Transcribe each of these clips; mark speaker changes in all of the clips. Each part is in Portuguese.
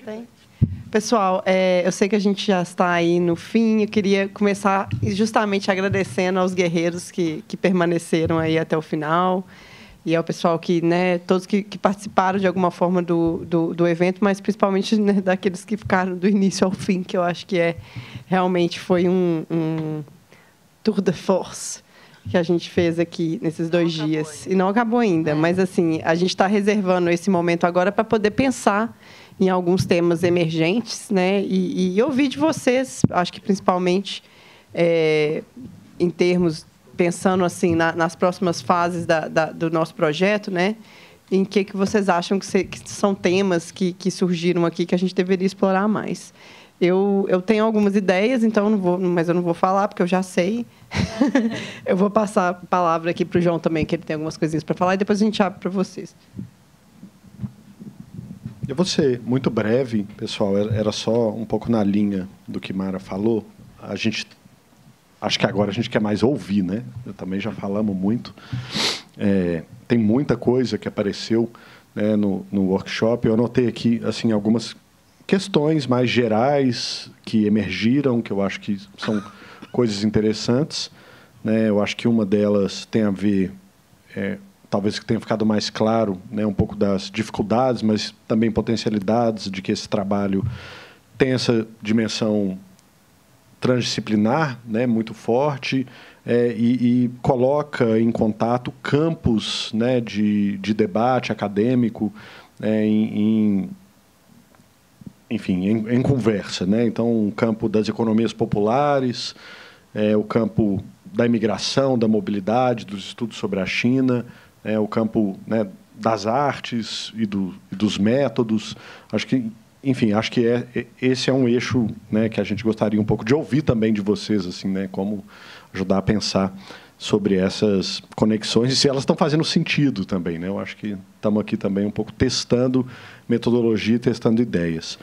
Speaker 1: Tem. Pessoal, eu sei que a gente já está aí no fim. Eu queria começar justamente agradecendo aos guerreiros que permaneceram aí até o final e ao pessoal que, né, todos que participaram de alguma forma do evento, mas principalmente, né, daqueles que ficaram do início ao fim, que eu acho que realmente foi um tour de force que a gente fez aqui nesses 2 dias. E não acabou ainda, mas assim, a gente está reservando esse momento agora para poder pensar em alguns temas emergentes, né? E ouvir de vocês, acho que principalmente em termos, pensando assim nas próximas fases do nosso projeto, né? Em que vocês acham que são temas que surgiram aqui que a gente deveria explorar mais. Eu tenho algumas ideias, então mas eu não vou falar, porque eu já sei. Eu vou passar a palavra aqui para o João também, que ele tem algumas coisinhas para falar, e depois a gente abre para vocês.
Speaker 2: Eu vou ser muito breve, pessoal. Era só um pouco na linha do que Mara falou. Acho que agora a gente quer mais ouvir, né? Eu também já falamos muito. Tem muita coisa que apareceu, né, no workshop. Eu anotei aqui assim, algumas questões mais gerais que emergiram, que eu acho que são coisas interessantes, né? Eu acho que uma delas tem a ver, talvez que tenha ficado mais claro, né, um pouco das dificuldades, mas também potencialidades de que esse trabalho tem essa dimensão transdisciplinar, né, muito forte, e coloca em contato campos, né, de debate acadêmico, enfim, em conversa, né? Então, o campo das economias populares, o campo da imigração, da mobilidade, dos estudos sobre a China, o campo, né, das artes e dos métodos. Acho que, enfim, acho que esse é um eixo, né, que a gente gostaria um pouco de ouvir também de vocês, assim, né, como ajudar a pensar sobre essas conexões e se elas estão fazendo sentido também, né? Eu acho que estamos aqui também um pouco testando metodologia e testando ideias.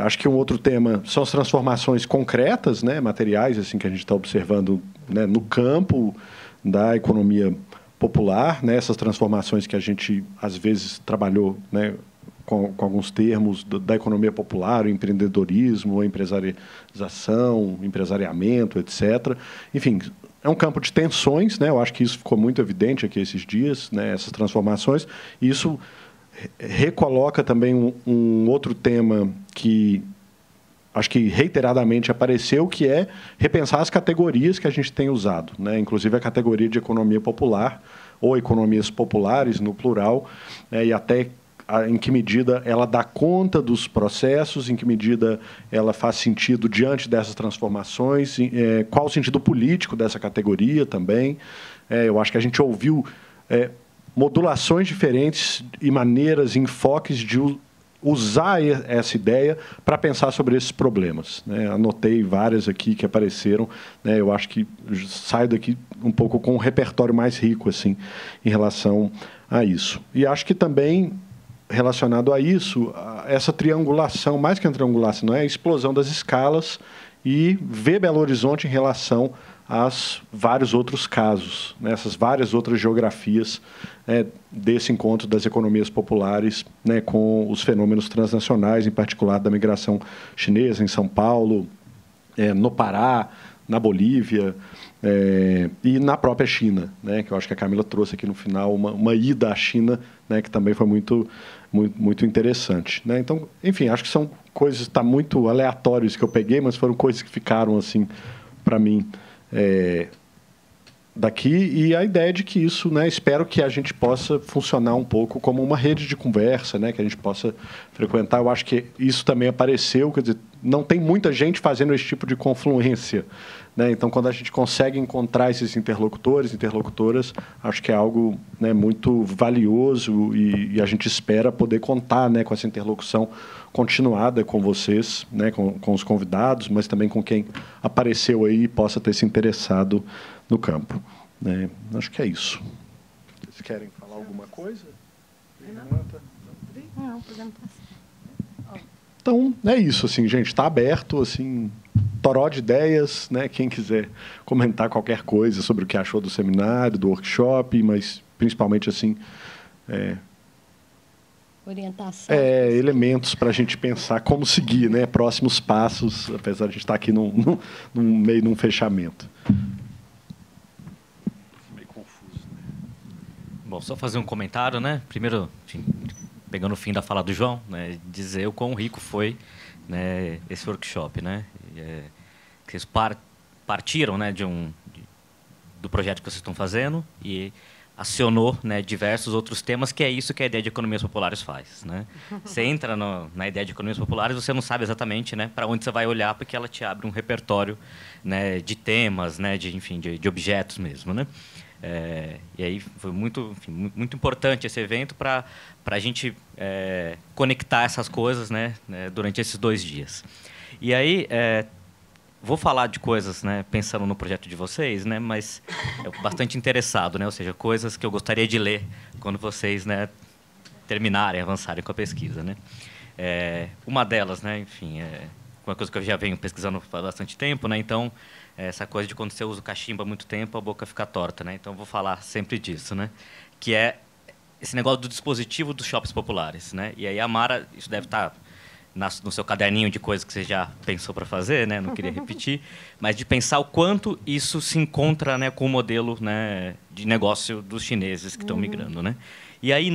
Speaker 2: Acho que um outro tema são as transformações concretas, né, materiais, assim, que a gente está observando, né, no campo da economia popular, né, essas transformações que a gente, às vezes, trabalhou, né, com alguns termos da economia popular, o empreendedorismo, a empresarização, empresariamento, etc. Enfim, é um campo de tensões, né? Eu acho que isso ficou muito evidente aqui esses dias, né, essas transformações, e isso recoloca também um outro tema que acho que reiteradamente apareceu, que é repensar as categorias que a gente tem usado, né? Inclusive a categoria de economia popular, ou economias populares, no plural, e até em que medida ela dá conta dos processos, em que medida ela faz sentido diante dessas transformações, qual o sentido político dessa categoria também. Eu acho que a gente ouviu modulações diferentes e maneiras, enfoques de usar essa ideia para pensar sobre esses problemas, né? Anotei várias aqui que apareceram, né? Eu acho que saio daqui um pouco com um repertório mais rico, assim, em relação a isso. E acho que também, relacionado a isso, essa triangulação, mais que a triangulação, não é a explosão das escalas e ver Belo Horizonte em relação aos vários outros casos, né, essas várias outras geografias, desse encontro das economias populares, né, com os fenômenos transnacionais, em particular da migração chinesa em São Paulo, no Pará, na Bolívia, e na própria China, né, que eu acho que a Camila trouxe aqui no final uma ida à China, né, que também foi muito interessante, né? Então, enfim, acho que são coisas, tá muito aleatórios que eu peguei, mas foram coisas que ficaram assim para mim daqui, e a ideia de que isso, né, espero que a gente possa funcionar um pouco como uma rede de conversa, né, que a gente possa frequentar. Eu acho que isso também apareceu, quer dizer, não tem muita gente fazendo esse tipo de confluência, né? Então, quando a gente consegue encontrar esses interlocutores, interlocutoras, acho que é algo, né, muito valioso, e a gente espera poder contar, né, com essa interlocução continuada com vocês, né, com os convidados, mas também com quem apareceu aí e possa ter se interessado no campo, né? Acho que é isso. Vocês querem falar alguma coisa?
Speaker 1: Não, podemos passar.
Speaker 2: Então, é isso, assim, gente, está aberto, assim, toró de ideias, né? Quem quiser comentar qualquer coisa sobre o que achou do seminário, do workshop, mas principalmente, assim,
Speaker 3: orientação.
Speaker 2: Elementos para a gente pensar como seguir, né? Próximos passos, apesar de a gente estar aqui meio num fechamento. Meio confuso, né?
Speaker 4: Bom, só fazer um comentário, né? Primeiro, enfim, pegando o fim da fala do João, né? Dizer o quão rico foi, né, esse workshop, né? Que vocês partiram, né, do projeto que vocês estão fazendo e acionou, né, diversos outros temas, que é isso que a ideia de economias populares faz, né? Você entra na ideia de economias populares, você não sabe exatamente, né, para onde você vai olhar, porque ela te abre um repertório, né, de temas, né, de objetos mesmo, né? E aí foi muito importante esse evento para a gente conectar essas coisas, né, durante esses 2 dias. E aí vou falar de coisas, né, pensando no projeto de vocês, né, mas bastante interessado, né, ou seja, coisas que eu gostaria de ler quando vocês, né, terminarem, avançarem com a pesquisa, né. Uma delas, né, enfim, uma coisa que eu já venho pesquisando há bastante tempo, né, então essa coisa de quando você usa o cachimbo há muito tempo, a boca fica torta, né, então eu vou falar sempre disso, né, que é esse negócio do dispositivo dos shoppings populares, né, e aí a Mara, isso deve estar no seu caderninho de coisas que você já pensou para fazer, né? Não queria repetir, mas de pensar o quanto isso se encontra, né, com o modelo, né, de negócio dos chineses que estão migrando, né? E aí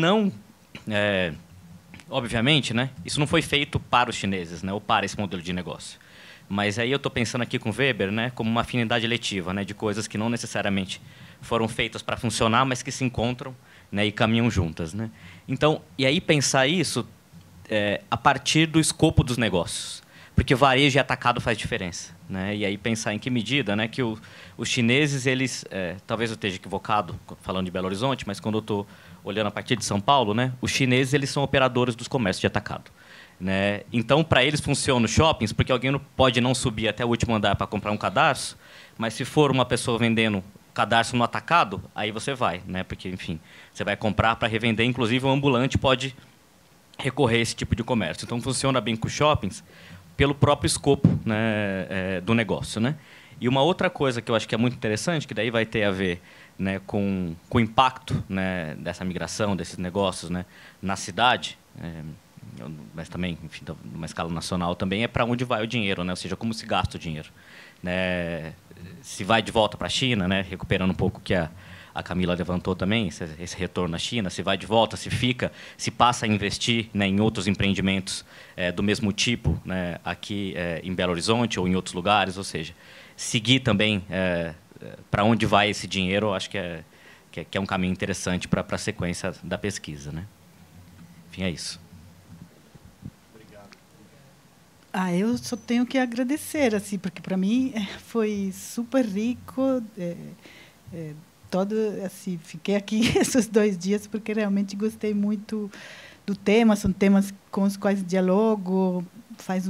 Speaker 4: obviamente, né, isso não foi feito para os chineses, né, ou para esse modelo de negócio. Mas aí eu estou pensando aqui com Weber, né, como uma afinidade eletiva, né, de coisas que não necessariamente foram feitas para funcionar, mas que se encontram, né, e caminham juntas, né? Então, e aí pensar isso a partir do escopo dos negócios, porque varejo e atacado faz diferença, né? E aí pensar em que medida, né, que os chineses, eles, talvez eu esteja equivocado falando de Belo Horizonte, mas quando eu estou olhando a partir de São Paulo, né, os chineses, eles são operadores dos comércios de atacado, né? Então, para eles funcionam os shoppings, porque alguém não pode não subir até o último andar para comprar um cadarço, mas se for uma pessoa vendendo cadarço no atacado, aí você vai, né? Porque, enfim, você vai comprar para revender, inclusive o ambulante pode recorrer a esse tipo de comércio. Então, funciona bem com shoppings pelo próprio escopo, né, do negócio, né? E uma outra coisa que eu acho que é muito interessante, que daí vai ter a ver, né, com o impacto, né, dessa migração, desses negócios, né, na cidade, mas também, enfim, numa escala nacional também, é para onde vai o dinheiro, né? Ou seja, como se gasta o dinheiro, né? Se vai de volta para a China, né, recuperando um pouco o que a Camila levantou também, esse retorno à China, se vai de volta, se fica, se passa a investir, né, em outros empreendimentos do mesmo tipo, né, aqui em Belo Horizonte ou em outros lugares, ou seja, seguir também para onde vai esse dinheiro, eu acho que é um caminho interessante para a sequência da pesquisa, né? Enfim, é isso.
Speaker 5: Eu só tenho que agradecer, assim, porque para mim foi super rico. Assim, fiquei aqui esses 2 dias porque realmente gostei muito do tema. São temas com os quais dialogo faz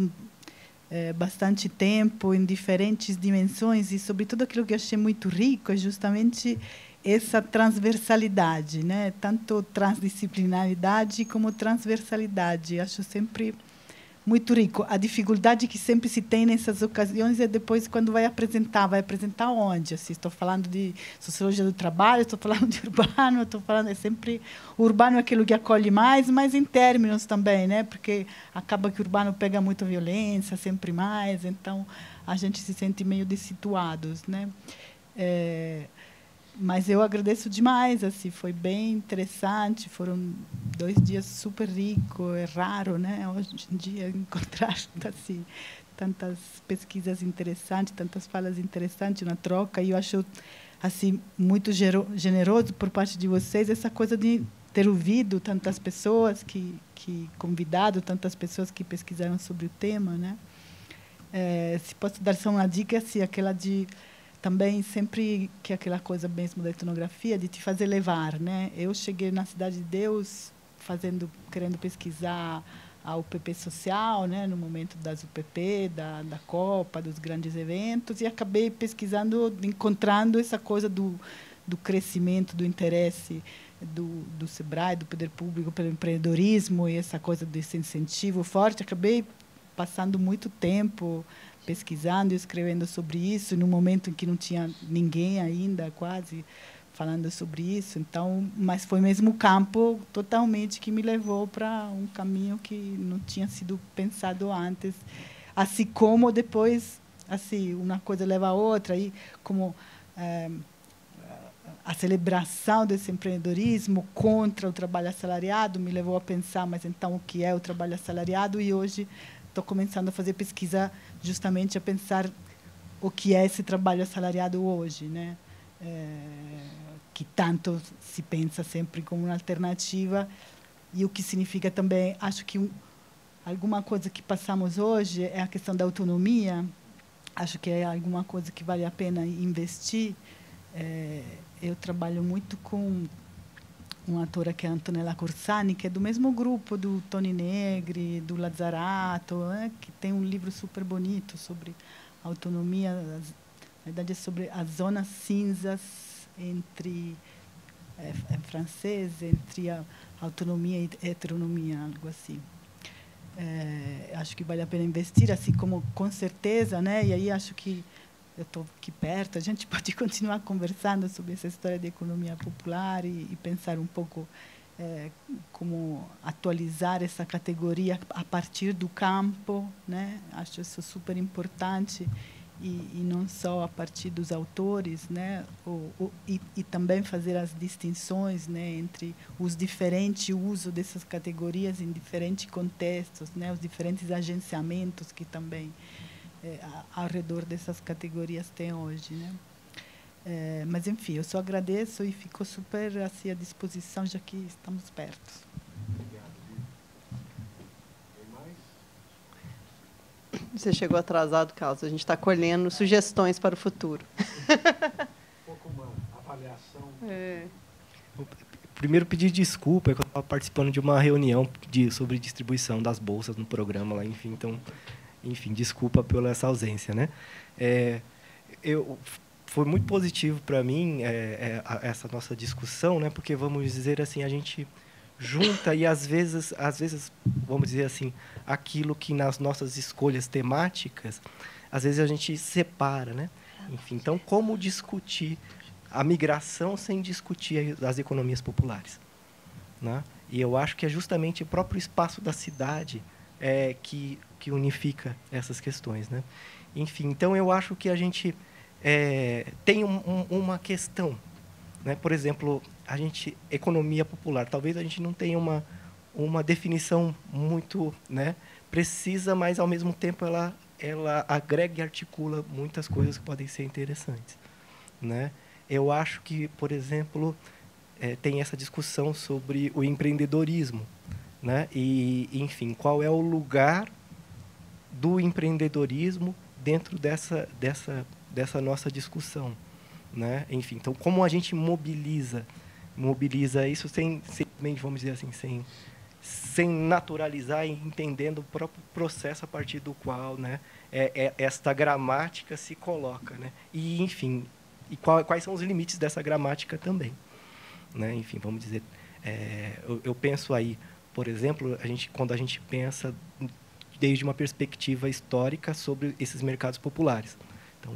Speaker 5: bastante tempo, em diferentes dimensões, e, sobretudo, aquilo que eu achei muito rico é justamente essa transversalidade, né? Tanto transdisciplinaridade como transversalidade. Acho sempre muito rico. A dificuldade que sempre se tem nessas ocasiões é depois quando vai apresentar onde? Assim, estou falando de sociologia do trabalho, estou falando de urbano, estou falando sempre o urbano é aquilo que acolhe mais, mas em términos também, né? Porque acaba que o urbano pega muita violência, sempre mais, então a gente se sente meio dessituados, né? Mas eu agradeço demais, assim, foi bem interessante, foram 2 dias super ricos, é raro, né, hoje em dia encontrar assim, tantas pesquisas interessantes, tantas falas interessantes na troca, e eu acho assim muito generoso por parte de vocês essa coisa de ter ouvido tantas pessoas que convidado tantas pessoas que pesquisaram sobre o tema, né? Se posso dar só uma dica, assim, aquela de também sempre que é aquela coisa mesmo da etnografia de te fazer levar, né? Eu cheguei na Cidade de Deus querendo pesquisar a UPP social, né? No momento das UPP, da Copa, dos grandes eventos, e acabei pesquisando, encontrando essa coisa do crescimento, do interesse do SEBRAE, do poder público pelo empreendedorismo, e essa coisa desse incentivo forte. Acabei passando muito tempo pesquisando e escrevendo sobre isso, num momento em que não tinha ninguém ainda, quase, falando sobre isso. Então, mas foi mesmo o campo totalmente que me levou para um caminho que não tinha sido pensado antes, assim como depois, assim, uma coisa leva a outra, e como a celebração desse empreendedorismo contra o trabalho assalariado me levou a pensar, mas então o que é o trabalho assalariado? E hoje estou começando a fazer pesquisa justamente a pensar o que é esse trabalho assalariado hoje, né? Que tanto se pensa sempre como uma alternativa, e o que significa também, acho que alguma coisa que passamos hoje é a questão da autonomia, acho que é alguma coisa que vale a pena investir. Eu trabalho muito com uma autora que é a Antonella Corsani, que é do mesmo grupo do Toni Negri, do Lazzarato, que tem um livro super bonito sobre autonomia, na verdade é sobre as zonas cinzas entre francês, entre a autonomia e heteronomia, algo assim. Acho que vale a pena investir, assim como, com certeza, né? E aí acho que eu estou aqui perto, a gente pode continuar conversando sobre essa história de economia popular e pensar um pouco como atualizar essa categoria a partir do campo, né? Acho isso super importante, e não só a partir dos autores, né? E também fazer as distinções, né, entre os diferentes usos dessas categorias em diferentes contextos, né? Os diferentes agenciamentos que também ao redor dessas categorias tem hoje, né? Mas, enfim, eu só agradeço e fico super assim, à disposição, já que estamos perto.
Speaker 2: Obrigado. Tem mais?
Speaker 1: Você chegou atrasado, Carlos. A gente está colhendo sugestões para o futuro.
Speaker 2: Um pouco uma avaliação.
Speaker 3: Primeiro, pedir desculpa, é que eu estava participando de uma reunião sobre distribuição das bolsas no programa lá, enfim, então... Enfim, desculpa pela essa ausência, né? Foi muito positivo para mim essa nossa discussão, né? Porque, vamos dizer assim, a gente junta e, às vezes, vamos dizer assim, aquilo que nas nossas escolhas temáticas, às vezes a gente separa, né? Enfim, então, como discutir a migração sem discutir as economias populares, né? E eu acho que é justamente o próprio espaço da cidade que unifica essas questões, né? Enfim, então eu acho que a gente tem uma questão, né? Por exemplo, economia popular, talvez a gente não tenha uma definição muito, né, precisa, mas ao mesmo tempo ela agrega e articula muitas coisas que podem ser interessantes, né? Eu acho que, por exemplo, tem essa discussão sobre o empreendedorismo, né? E, enfim, qual é o lugar do empreendedorismo dentro dessa nossa discussão, né? Enfim, então, como a gente mobiliza isso sem, vamos dizer assim, sem naturalizar e entendendo o próprio processo a partir do qual, né, esta gramática se coloca, né? E, enfim, quais são os limites dessa gramática também, né? Enfim, vamos dizer, eu penso aí, por exemplo, quando a gente pensa desde uma perspectiva histórica sobre esses mercados populares. Então,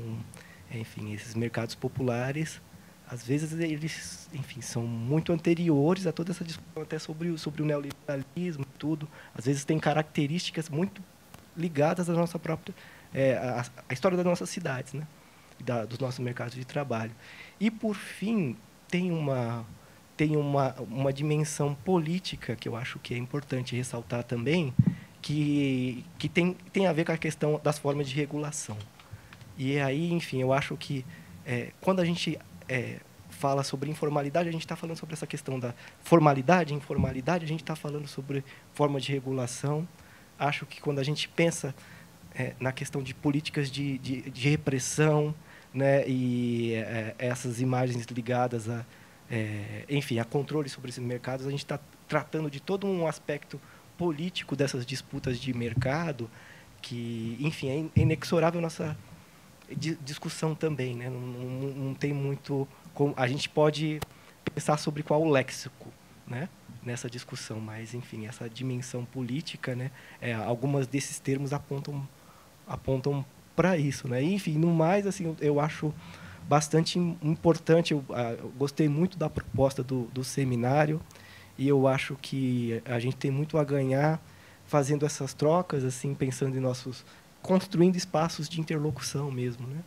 Speaker 3: enfim, esses mercados populares, às vezes, eles, enfim, são muito anteriores a toda essa discussão, até sobre o neoliberalismo e tudo. Às vezes, tem características muito ligadas à nossa própria... à história das nossas cidades, né? Dos nossos mercados de trabalho. E, por fim, tem uma dimensão política que eu acho que é importante ressaltar também, que tem a ver com a questão das formas de regulação. E aí, enfim, eu acho que quando a gente fala sobre informalidade, a gente está falando sobre essa questão da formalidade, informalidade, a gente está falando sobre forma de regulação. Acho que quando a gente pensa na questão de políticas de repressão, né, e essas imagens ligadas enfim, a controle sobre esses mercados, a gente está tratando de todo um aspecto político dessas disputas de mercado que, enfim, é inexorável a nossa discussão também, né? Não tem muito... A gente pode pensar sobre qual o léxico, né, nessa discussão, mas, enfim, essa dimensão política, né, algumas desses termos apontam para isso, né? E, enfim, no mais, assim, eu acho bastante importante. Eu gostei muito da proposta do seminário e eu acho que a gente tem muito a ganhar fazendo essas trocas, assim, pensando em construindo espaços de interlocução mesmo, né?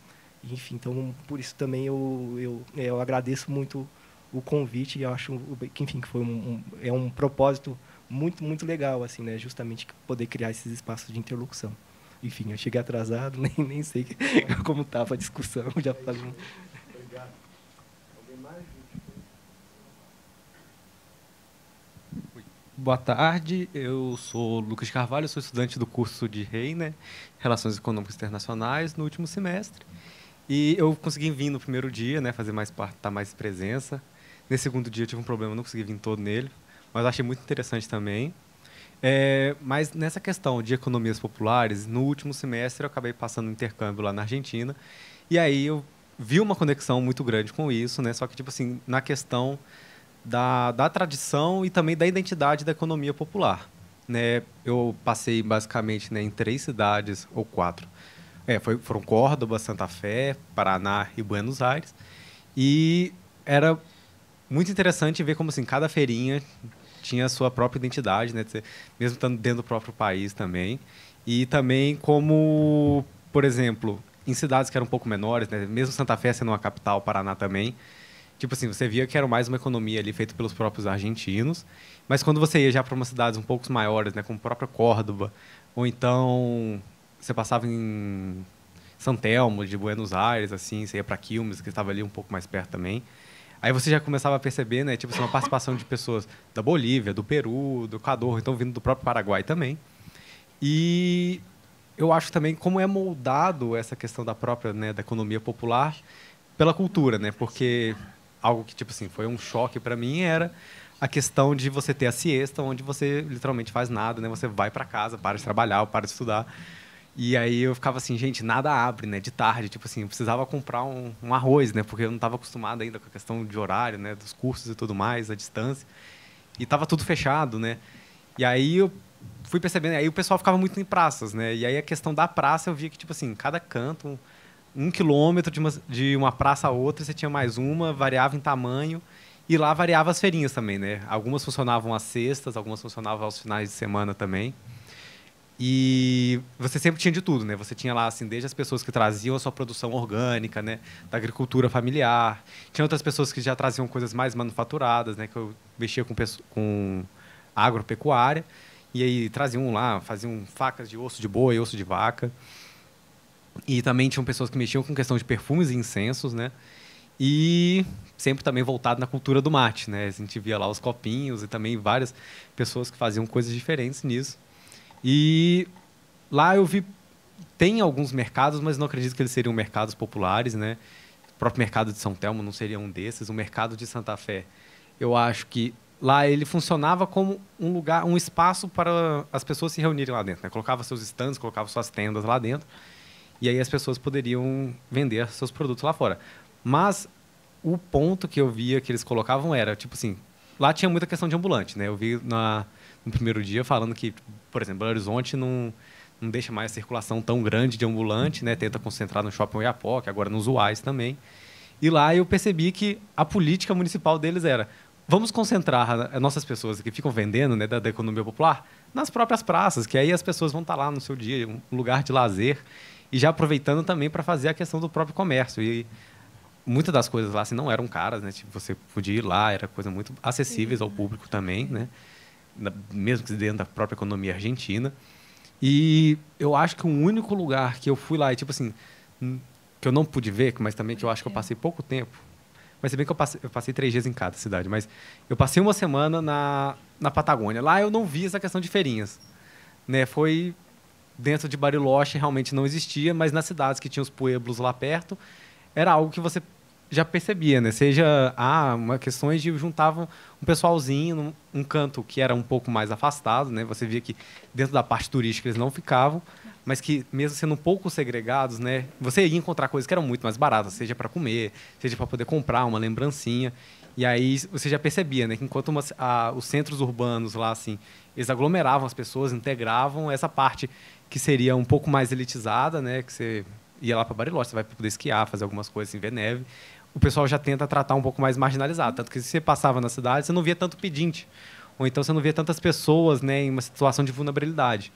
Speaker 3: Enfim, então por isso também eu agradeço muito o convite e eu acho que, enfim, que foi um propósito muito legal, assim, né? Justamente poder criar esses espaços de interlocução. Enfim, eu cheguei atrasado, nem sei como estava a discussão. Já falei.
Speaker 2: Obrigado. Alguém mais?
Speaker 6: Boa tarde, eu sou Lucas Carvalho, sou estudante do curso de REI, né? Relações Econômicas Internacionais, no último semestre. E eu consegui vir no primeiro dia, né? Fazer mais parte, estar mais presença. Nesse segundo dia eu tive um problema, não consegui vir todo nele, mas achei muito interessante também. Mas nessa questão de economias populares, no último semestre eu acabei passando um intercâmbio lá na Argentina, e aí eu vi uma conexão muito grande com isso, né? Só que, tipo assim, na questão da tradição e também da identidade da economia popular, né? Eu passei basicamente, né, em 3 cidades ou 4. Foram Córdoba, Santa Fé, Paraná e Buenos Aires. E era muito interessante ver como assim, cada feirinha tinha a sua própria identidade, né? Mesmo estando dentro do próprio país também. E também como, por exemplo, em cidades que eram um pouco menores, né? Mesmo Santa Fé sendo uma capital, Paraná também, tipo assim, você via que era mais uma economia ali feita pelos próprios argentinos, mas quando você ia já para umas cidades um pouco maiores, né, como a própria Córdoba, ou então você passava em São Telmo, de Buenos Aires, assim, você ia para Quilmes, que estava ali um pouco mais perto também, aí você já começava a perceber, né, tipo assim, uma participação de pessoas da Bolívia, do Peru, do Equador, então vindo do próprio Paraguai também. E eu acho também como é moldado essa questão da própria, né, da economia popular pela cultura, né, porque algo que, tipo assim, foi um choque para mim era a questão de você ter a siesta, onde você literalmente faz nada, né? Você vai para casa, para de trabalhar, para de estudar. E aí eu ficava assim, gente, nada abre, né? De tarde, tipo assim, eu precisava comprar um arroz, né? Porque eu não estava acostumado ainda com a questão de horário, né? Dos cursos e tudo mais, a distância. E estava tudo fechado, né? E aí eu fui percebendo, aí o pessoal ficava muito em praças, né? E aí a questão da praça eu via que, tipo assim, cada canto... 1 quilômetro de uma praça a outra, você tinha mais uma, variava em tamanho, e lá variava as feirinhas também, né? Algumas funcionavam às sextas, algumas funcionavam aos finais de semana também. E você sempre tinha de tudo, né? Você tinha lá, assim, desde as pessoas que traziam a sua produção orgânica, né? Da agricultura familiar. Tinha outras pessoas que já traziam coisas mais manufaturadas, né? Que eu mexia com agropecuária. E aí traziam lá, faziam facas de osso de boi, osso de vaca. E também tinham pessoas que mexiam com questão de perfumes e incensos, né? E sempre também voltado na cultura do mate, né? A gente via lá os copinhos e também várias pessoas que faziam coisas diferentes nisso. E lá eu vi... Tem alguns mercados, mas não acredito que eles seriam mercados populares, né? O próprio mercado de São Telmo não seria um desses. O mercado de Santa Fé, eu acho que lá ele funcionava como um lugar, um espaço para as pessoas se reunirem lá dentro, né? Colocava seus stands, colocava suas tendas lá dentro. E aí as pessoas poderiam vender seus produtos lá fora. Mas o ponto que eu via que eles colocavam era, tipo assim, lá tinha muita questão de ambulante, né? Eu vi no primeiro dia falando que, por exemplo, Belo Horizonte não deixa mais a circulação tão grande de ambulante, né? Tenta concentrar no Shopping Oiapoque, agora nos UAIs também. E lá eu percebi que a política municipal deles era: vamos concentrar as nossas pessoas que ficam vendendo, né, da economia popular nas próprias praças, que aí as pessoas vão estar lá no seu dia, um lugar de lazer. E já aproveitando também para fazer a questão do próprio comércio. E muitas das coisas lá assim, não eram caras, né? Tipo, você podia ir lá, era coisa muito acessíveis ao público também, né? Mesmo que dentro da própria economia argentina. E eu acho que o único lugar que eu fui lá, e tipo assim, que eu não pude ver, mas também que eu acho que eu passei pouco tempo, mas se bem que eu passei 3 dias em cada cidade, mas eu passei uma semana na Patagônia. Lá eu não vi essa questão de feirinhas, né? Foi... Dentro de Bariloche realmente não existia, mas nas cidades que tinham os pueblos lá perto, era algo que você já percebia, né? Seja uma questões de juntavam um pessoalzinho num canto que era um pouco mais afastado, né? Você via que dentro da parte turística eles não ficavam, mas que mesmo sendo um pouco segregados, né? Você ia encontrar coisas que eram muito mais baratas, seja para comer, seja para poder comprar uma lembrancinha. E aí você já percebia, né, que enquanto os centros urbanos lá assim, eles aglomeravam as pessoas, integravam essa parte que seria um pouco mais elitizada, né, que você ia lá para Bariloche, você vai poder esquiar, fazer algumas coisas, ver neve. O pessoal já tenta tratar um pouco mais marginalizado. Tanto que se você passava na cidade, você não via tanto pedinte. Ou então você não via tantas pessoas, né, em uma situação de vulnerabilidade.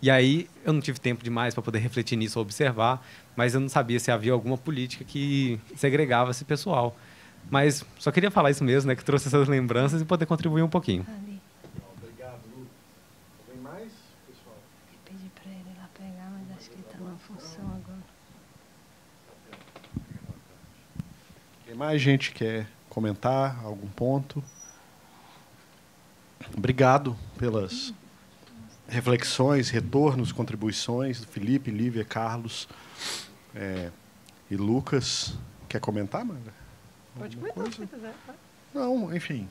Speaker 6: E aí eu não tive tempo demais para poder refletir nisso ou observar, mas eu não sabia se havia alguma política que segregava esse pessoal. Mas só queria falar isso mesmo, né, que trouxe essas lembranças e poder contribuir um pouquinho.
Speaker 2: Obrigado, Lu. Tem mais, pessoal?
Speaker 7: Pedi para ele lá pegar, mas acho que ele está numa função agora.
Speaker 2: Tem mais gente que quer comentar algum ponto? Obrigado pelas reflexões, retornos, contribuições do Felipe, Lívia, Carlos e Lucas. Quer comentar, Magda?
Speaker 1: Pode comentar, se quiser. Tá?
Speaker 2: Não, enfim,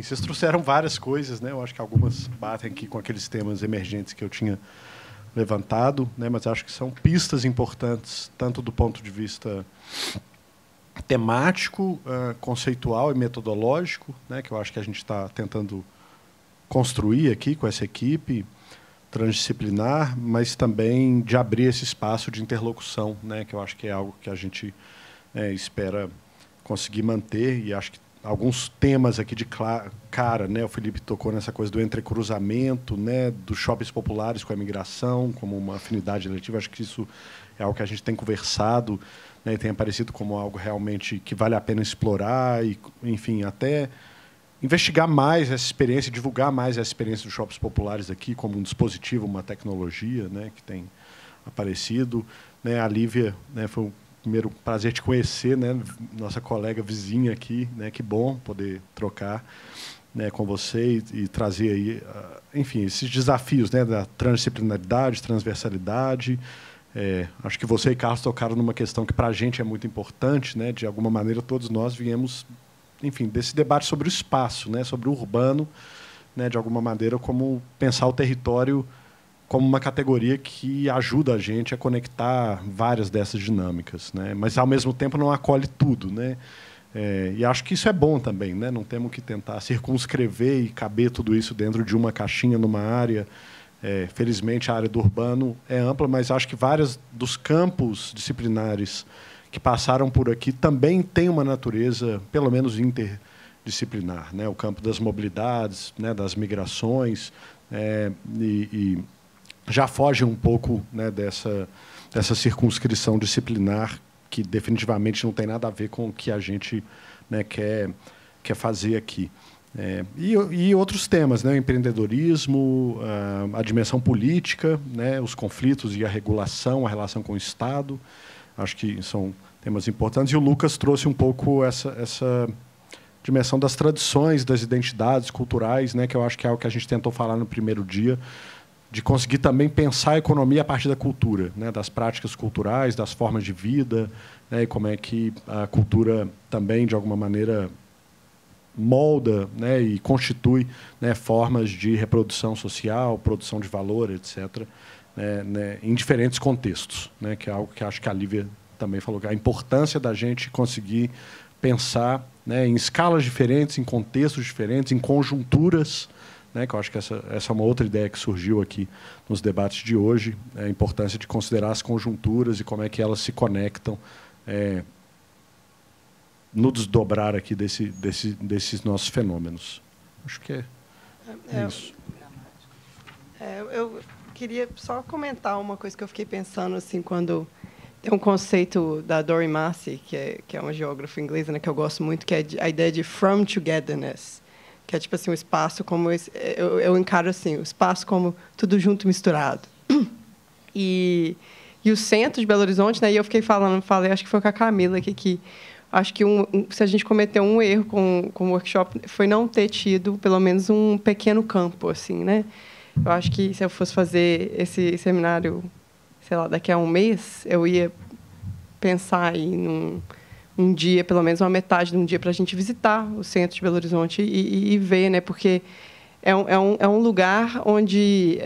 Speaker 2: vocês trouxeram várias coisas, né? Eu acho que algumas batem aqui com aqueles temas emergentes que eu tinha levantado, né? Mas acho que são pistas importantes, tanto do ponto de vista temático, conceitual e metodológico, né? Que eu acho que a gente está tentando construir aqui com essa equipe transdisciplinar, mas também de abrir esse espaço de interlocução, né? Que eu acho que é algo que a gente espera conseguir manter, e acho que alguns temas aqui de cara, né? O Felipe tocou nessa coisa do entrecruzamento, né? Dos shoppings populares com a imigração, como uma afinidade eletiva. Acho que isso é algo que a gente tem conversado, né? E tem aparecido como algo realmente que vale a pena explorar e, enfim, até investigar mais essa experiência, divulgar mais essa experiência dos shoppings populares aqui como um dispositivo, uma tecnologia, né? Que tem aparecido, né? A Lívia, né? Foi primeiro prazer te conhecer, né, nossa colega vizinha aqui, né, que bom poder trocar, né, com você e trazer aí, enfim, esses desafios, né, da transdisciplinaridade, transversalidade. Acho que você e Carlos tocaram numa questão que para a gente é muito importante, né, de alguma maneira todos nós viemos, enfim, desse debate sobre o espaço, né, sobre o urbano, né, de alguma maneira como pensar o território como uma categoria que ajuda a gente a conectar várias dessas dinâmicas, né? Mas, ao mesmo tempo, não acolhe tudo, né? E acho que isso é bom também, né? Não temos que tentar circunscrever e caber tudo isso dentro de uma caixinha, numa área. Felizmente, a área do urbano é ampla, mas acho que vários dos campos disciplinares que passaram por aqui também têm uma natureza, pelo menos, interdisciplinar, né? O campo das mobilidades, né? Das migrações, e já foge um pouco, né, dessa circunscrição disciplinar que definitivamente não tem nada a ver com o que a gente, né, quer fazer aqui. E outros temas, né, o empreendedorismo, a dimensão política, né, os conflitos e a regulação, a relação com o Estado, acho que são temas importantes. E o Lucas trouxe um pouco essa dimensão das tradições, das identidades culturais, né, que eu acho que é algo que a gente tentou falar no primeiro dia, de conseguir também pensar a economia a partir da cultura, né, das práticas culturais, das formas de vida, né, e como é que a cultura também, de alguma maneira, molda, né, e constitui, né, formas de reprodução social, produção de valor, etc., né, em diferentes contextos, né, que é algo que acho que a Lívia também falou, que a importância da gente conseguir pensar, né, em escalas diferentes, em contextos diferentes, em conjunturas, né, que eu acho que essa é uma outra ideia que surgiu aqui nos debates de hoje, a importância de considerar as conjunturas e como é que elas se conectam no desdobrar aqui desses nossos fenômenos. Acho que é isso.
Speaker 1: Eu queria só comentar uma coisa que eu fiquei pensando assim quando tem um conceito da Dori Massey, que é uma geógrafa inglesa, né, que eu gosto muito, que é a ideia de from togetherness, que é tipo assim, o espaço como eu encaro assim, o espaço como tudo junto e misturado. E o centro de Belo Horizonte, né, e eu falei, acho que foi com a Camila aqui, que acho que se a gente cometeu um erro com o workshop foi não ter tido pelo menos um pequeno campo assim, né? Eu acho que se eu fosse fazer esse seminário, sei lá, daqui a um mês, eu ia pensar em um dia, pelo menos uma metade de um dia, para a gente visitar o centro de Belo Horizonte e ver, né? Porque é um lugar onde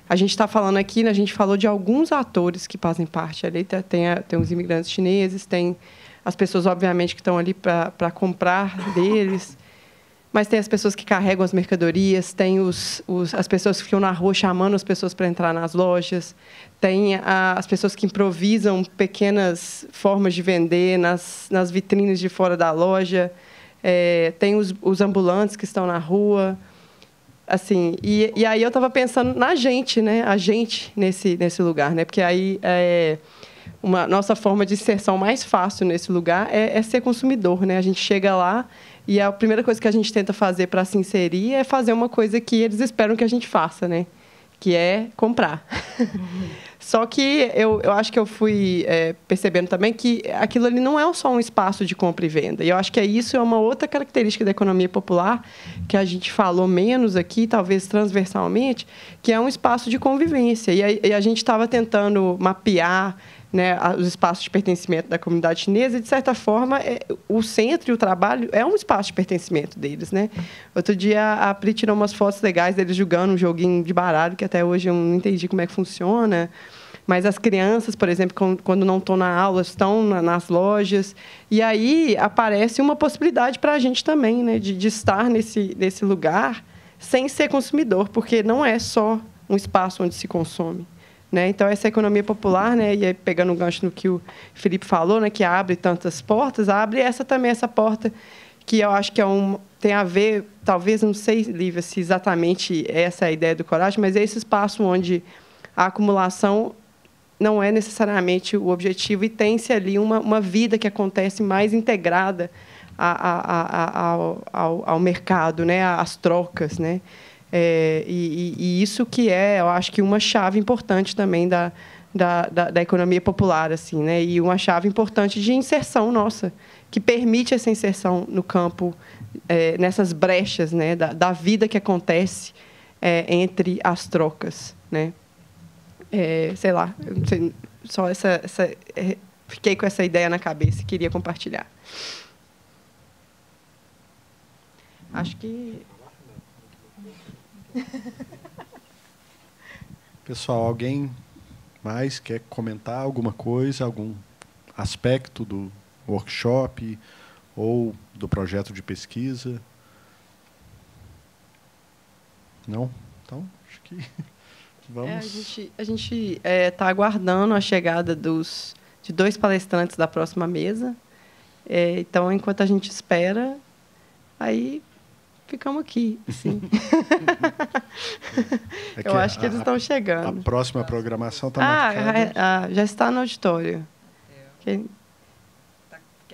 Speaker 1: a gente está falando aqui, né, a gente falou de alguns atores que fazem parte ali, tem os imigrantes chineses, tem as pessoas, obviamente, que estão ali para comprar deles, mas tem as pessoas que carregam as mercadorias, tem as pessoas que ficam na rua chamando as pessoas para entrar nas lojas, tem as pessoas que improvisam pequenas formas de vender nas vitrines de fora da loja, tem os ambulantes que estão na rua. Assim, e aí eu estava pensando na gente, né? A gente nesse lugar, né? Porque aí nossa forma de inserção mais fácil nesse lugar é ser consumidor, né? A gente chega lá e a primeira coisa que a gente tenta fazer para se inserir é fazer uma coisa que eles esperam que a gente faça, né? Que é comprar. Só que eu acho que eu fui percebendo também que aquilo ali não é só um espaço de compra e venda. E eu acho que isso é uma outra característica da economia popular, que a gente falou menos aqui, talvez transversalmente, que é um espaço de convivência. E a gente estava tentando mapear, né, os espaços de pertencimento da comunidade chinesa, e, de certa forma, o centro e o trabalho é um espaço de pertencimento deles, né? Outro dia, a Pri tirou umas fotos legais deles jogando um joguinho de baralho, que até hoje eu não entendi como é que funciona. Mas as crianças, por exemplo, quando não estão na aula, estão nas lojas. E aí aparece uma possibilidade para a gente também, né, de estar nesse lugar sem ser consumidor, porque não é só um espaço onde se consome. Né? Então, essa economia popular, né, e aí, pegando o gancho no que o Felipe falou, né, que abre tantas portas, abre essa porta que eu acho que tem a ver, talvez, não sei, Lívia, se exatamente essa é a ideia do Coragem, mas é esse espaço onde a acumulação não é necessariamente o objetivo e tem-se ali uma vida que acontece mais integrada ao mercado, né, às trocas, né? E isso que eu acho que uma chave importante também da economia popular, assim, né? E uma chave importante de inserção nossa, que permite essa inserção no campo, nessas brechas, né? Da vida que acontece entre as trocas, né? Sei lá, eu não sei, só fiquei com essa ideia na cabeça e queria compartilhar. Acho que...
Speaker 2: Pessoal, alguém mais quer comentar alguma coisa, algum aspecto do workshop ou do projeto de pesquisa? Não? Então, acho que vamos...
Speaker 1: a gente está aguardando a chegada de 2 palestrantes da próxima mesa. Então, enquanto a gente espera, aí... ficamos aqui, sim. Eu acho que eles estão chegando.
Speaker 2: A próxima programação está marcada.
Speaker 1: Já está no auditório.
Speaker 3: Quer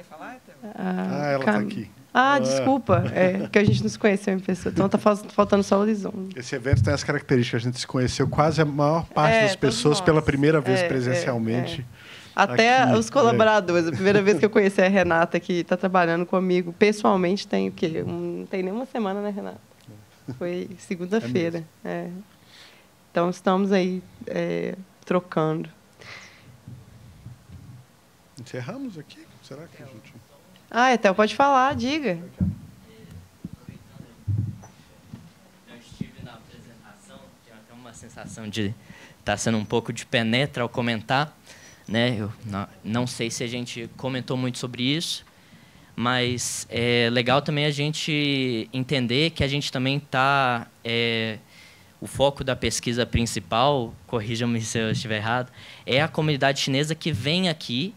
Speaker 3: falar, Théo?
Speaker 2: Ela está aqui.
Speaker 1: Desculpa. Que a gente não se conheceu em pessoa. Então, está faltando só o horizonte.
Speaker 2: Esse evento tem as características. A gente se conheceu quase a maior parte das pessoas pela primeira vez presencialmente.
Speaker 1: Até
Speaker 2: aqui,
Speaker 1: os colaboradores. A primeira vez que eu conheci a Renata, que está trabalhando comigo pessoalmente, tem o quê? Não tem nem uma semana, né, Renata? Foi segunda-feira. Então, estamos aí trocando.
Speaker 2: Encerramos aqui? Será que a gente...
Speaker 1: Etel, pode falar, diga.
Speaker 4: Eu estive na apresentação, tinha até uma sensação de estar sendo um pouco de penetra ao comentar. Né? Eu não sei se a gente comentou muito sobre isso, mas é legal também a gente entender que a gente também está... o foco da pesquisa principal, corrija-me se eu estiver errado, é a comunidade chinesa que vem aqui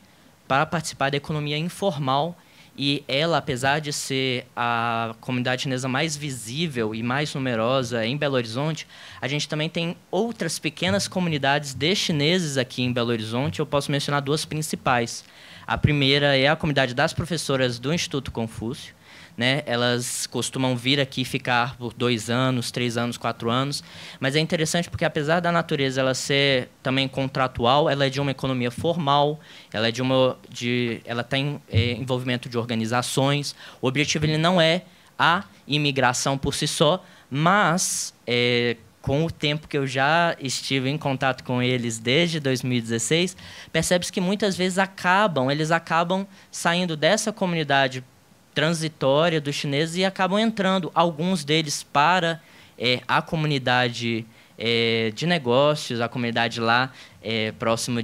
Speaker 4: para participar da economia informal. E ela, apesar de ser a comunidade chinesa mais visível e mais numerosa em Belo Horizonte, a gente também tem outras pequenas comunidades de chineses aqui em Belo Horizonte. Eu posso mencionar 2 principais. A primeira é a comunidade das professoras do Instituto Confúcio. Né? Elas costumam vir aqui ficar por 2 anos, 3 anos, 4 anos. Mas é interessante porque, apesar da natureza ela ser também contratual, ela é de uma economia formal, ela tem envolvimento de organizações. O objetivo ele não é a imigração por si só, mas com o tempo que eu já estive em contato com eles desde 2016, percebe-se que muitas vezes eles acabam saindo dessa comunidade transitória dos chineses e acabam entrando, alguns deles, para a comunidade de negócios, a comunidade lá próximo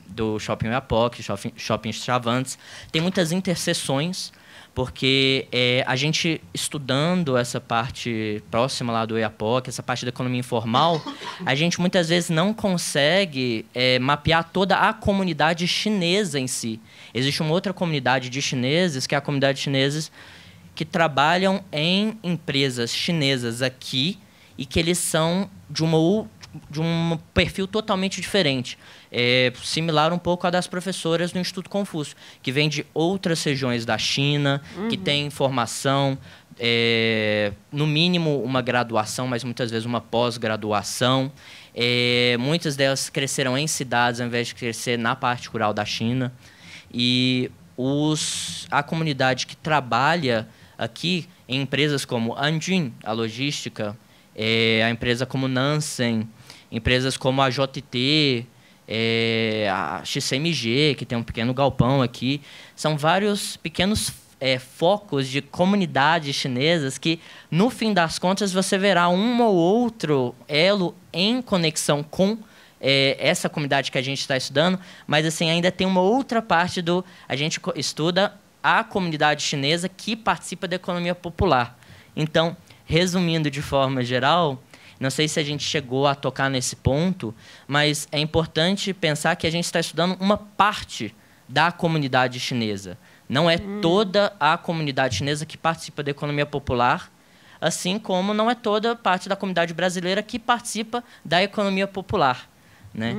Speaker 4: do Shopping Oiapoque, Shopping Chavantes. Tem muitas interseções,
Speaker 8: porque a gente estudando essa parte próxima lá do EAPOC, essa parte da economia informal, a gente muitas vezes não consegue mapear toda a comunidade chinesa em si. Existe uma outra comunidade de chineses, que é a comunidade de chineses que trabalham em empresas chinesas aqui e que eles são de um perfil totalmente diferente. Similar um pouco à das professoras no Instituto Confúcio, que vêm de outras regiões da China, que têm formação, no mínimo uma graduação, mas muitas vezes uma pós-graduação. Muitas delas cresceram em cidades, ao invés de crescer na parte rural da China. E a comunidade que trabalha aqui em empresas como Anjun, a logística, a empresa como Nansen, empresas como a JT, a XCMG, que tem um pequeno galpão aqui, são vários pequenos focos de comunidades chinesas que, no fim das contas, você verá um ou outro elo em conexão com essa comunidade que a gente está estudando, mas assim, ainda tem uma outra parte a gente estuda a comunidade chinesa que participa da economia popular. Então, resumindo de forma geral, não sei se a gente chegou a tocar nesse ponto, mas é importante pensar que a gente está estudando uma parte da comunidade chinesa. Não é toda a comunidade chinesa que participa da economia popular, assim como não é toda parte da comunidade brasileira que participa da economia popular, né?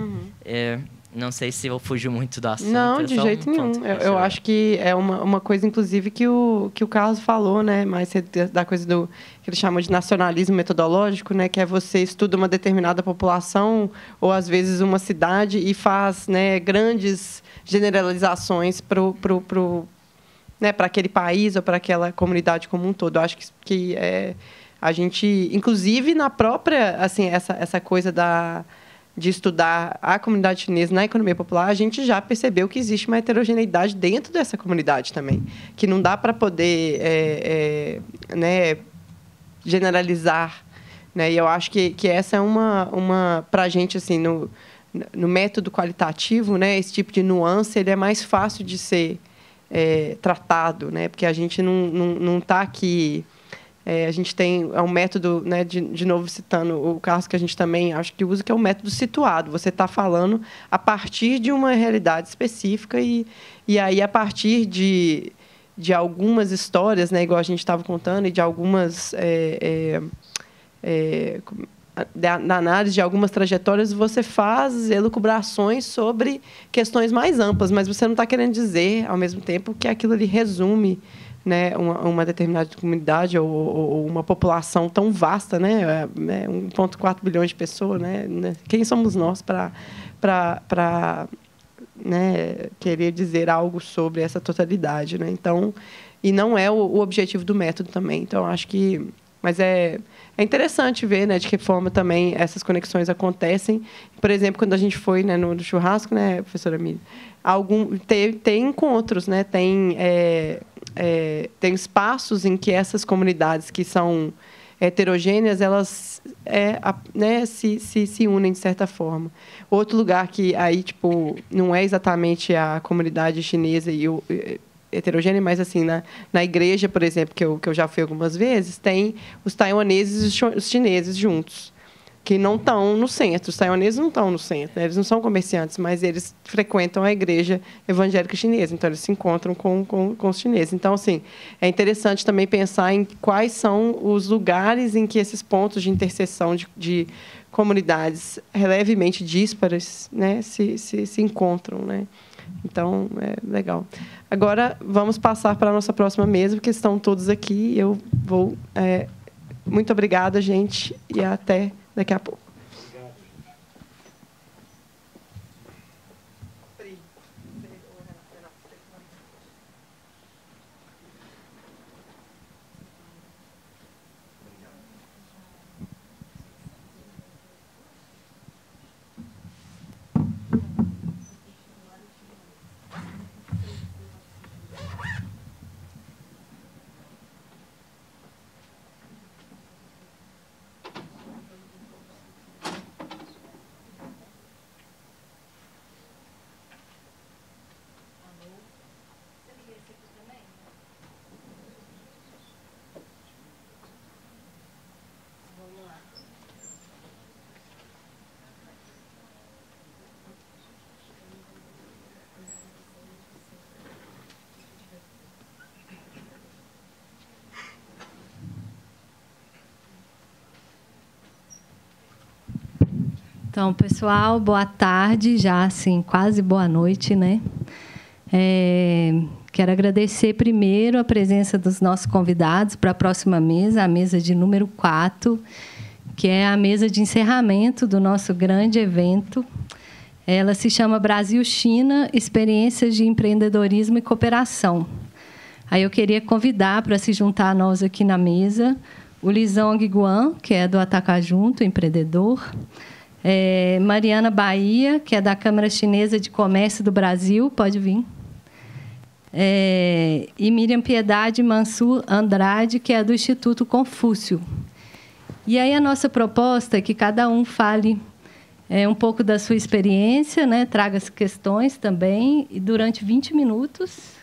Speaker 8: Não sei se eu fugi muito do assunto.
Speaker 1: Não, de jeito nenhum. Eu acho que é uma coisa, inclusive, que o Carlos falou, né? Mas da coisa que ele chama de nacionalismo metodológico, né? Que é você estuda uma determinada população ou, às vezes, uma cidade e faz, né, grandes generalizações para aquele país ou para aquela comunidade como um todo. Eu acho que a gente, inclusive, na própria, assim, essa coisa de estudar a comunidade chinesa na economia popular, a gente já percebeu que existe uma heterogeneidade dentro dessa comunidade também, que não dá para poder né, generalizar, né? E eu acho que essa é uma para a gente, assim, no método qualitativo, né, esse tipo de nuance ele é mais fácil de ser tratado, né? Porque a gente não está aqui. A gente tem um método, né, de novo citando o Carlos, que a gente também acho que usa, que é o método situado. Você está falando a partir de uma realidade específica e aí, a partir de algumas histórias, né, igual a gente estava contando, e de algumas... da análise de algumas trajetórias, você faz elucubrações sobre questões mais amplas, mas você não está querendo dizer, ao mesmo tempo, que aquilo ali resume, né, uma determinada comunidade ou uma população tão vasta, né, 1,4 bilhões de pessoas, né? Quem somos nós para né, querer dizer algo sobre essa totalidade, né? Então, e não é o objetivo do método também. Então, acho que, mas é interessante ver, né, de que forma também essas conexões acontecem. Por exemplo, quando a gente foi, né, no churrasco, né, professora Miriam, tem encontros, né, tem espaços em que essas comunidades que são heterogêneas, elas né, se unem de certa forma. Outro lugar que aí, tipo, não é exatamente a comunidade chinesa e heterogênea, mas assim, na igreja, por exemplo, que eu já fui algumas vezes, tem os taiwaneses e os chineses juntos, que não estão no centro. Os taiwaneses não estão no centro, né? Eles não são comerciantes, mas eles frequentam a igreja evangélica chinesa, então eles se encontram com os chineses. Então, assim, é interessante também pensar em quais são os lugares em que esses pontos de interseção de comunidades levemente díspares, né, se encontram, né? Então, é legal. Agora, vamos passar para a nossa próxima mesa, porque estão todos aqui. Eu vou... muito obrigada, gente, e até daqui a pouco.
Speaker 7: Então, pessoal, boa tarde, já assim, quase boa noite, né? Quero agradecer primeiro a presença dos nossos convidados para a próxima mesa, a mesa de número 4, que é a mesa de encerramento do nosso grande evento. Ela se chama Brasil-China, Experiências de Empreendedorismo e Cooperação. Aí eu queria convidar para se juntar a nós aqui na mesa o Lizong Guan, que é do Atacajunto, empreendedor, Mariana Bahia, que é da Câmara Chinesa de Comércio do Brasil, pode vir, e Miriam Piedade Mansur Andrade, que é do Instituto Confúcio. E aí a nossa proposta é que cada um fale um pouco da sua experiência, né? Traga as questões também, e durante 20 minutos.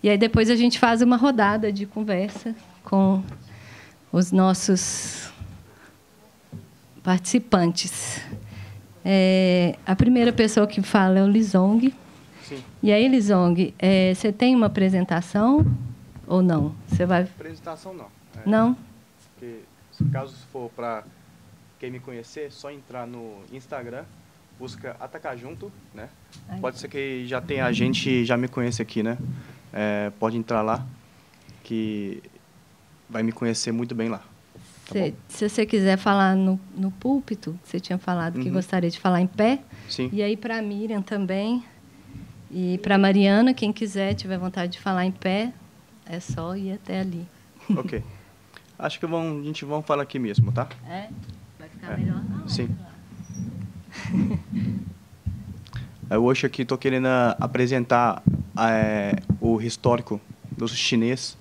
Speaker 7: E aí depois a gente faz uma rodada de conversa com os nossos participantes. A primeira pessoa que fala é o Lizong.
Speaker 9: Sim.
Speaker 7: E aí, Lizong, você tem uma apresentação ou não? Você vai...
Speaker 9: Apresentação não.
Speaker 7: Não?
Speaker 9: Porque, caso for para quem me conhecer, é só entrar no Instagram, busca Atacajunto, né?
Speaker 7: Ai.
Speaker 9: Pode ser que já tenha gente já me conhece aqui, né? Pode entrar lá, que vai me conhecer muito bem lá.
Speaker 7: Se você quiser falar no púlpito, você tinha falado que gostaria de falar em pé.
Speaker 9: Sim.
Speaker 7: E aí, para a Miriam também. E para a Mariana, quem quiser, tiver vontade de falar em pé, é só ir até ali.
Speaker 9: Ok. Acho que a gente vai falar aqui mesmo, tá?
Speaker 7: Vai ficar melhor?
Speaker 9: Sim. Hoje aqui estou querendo apresentar o histórico dos chineses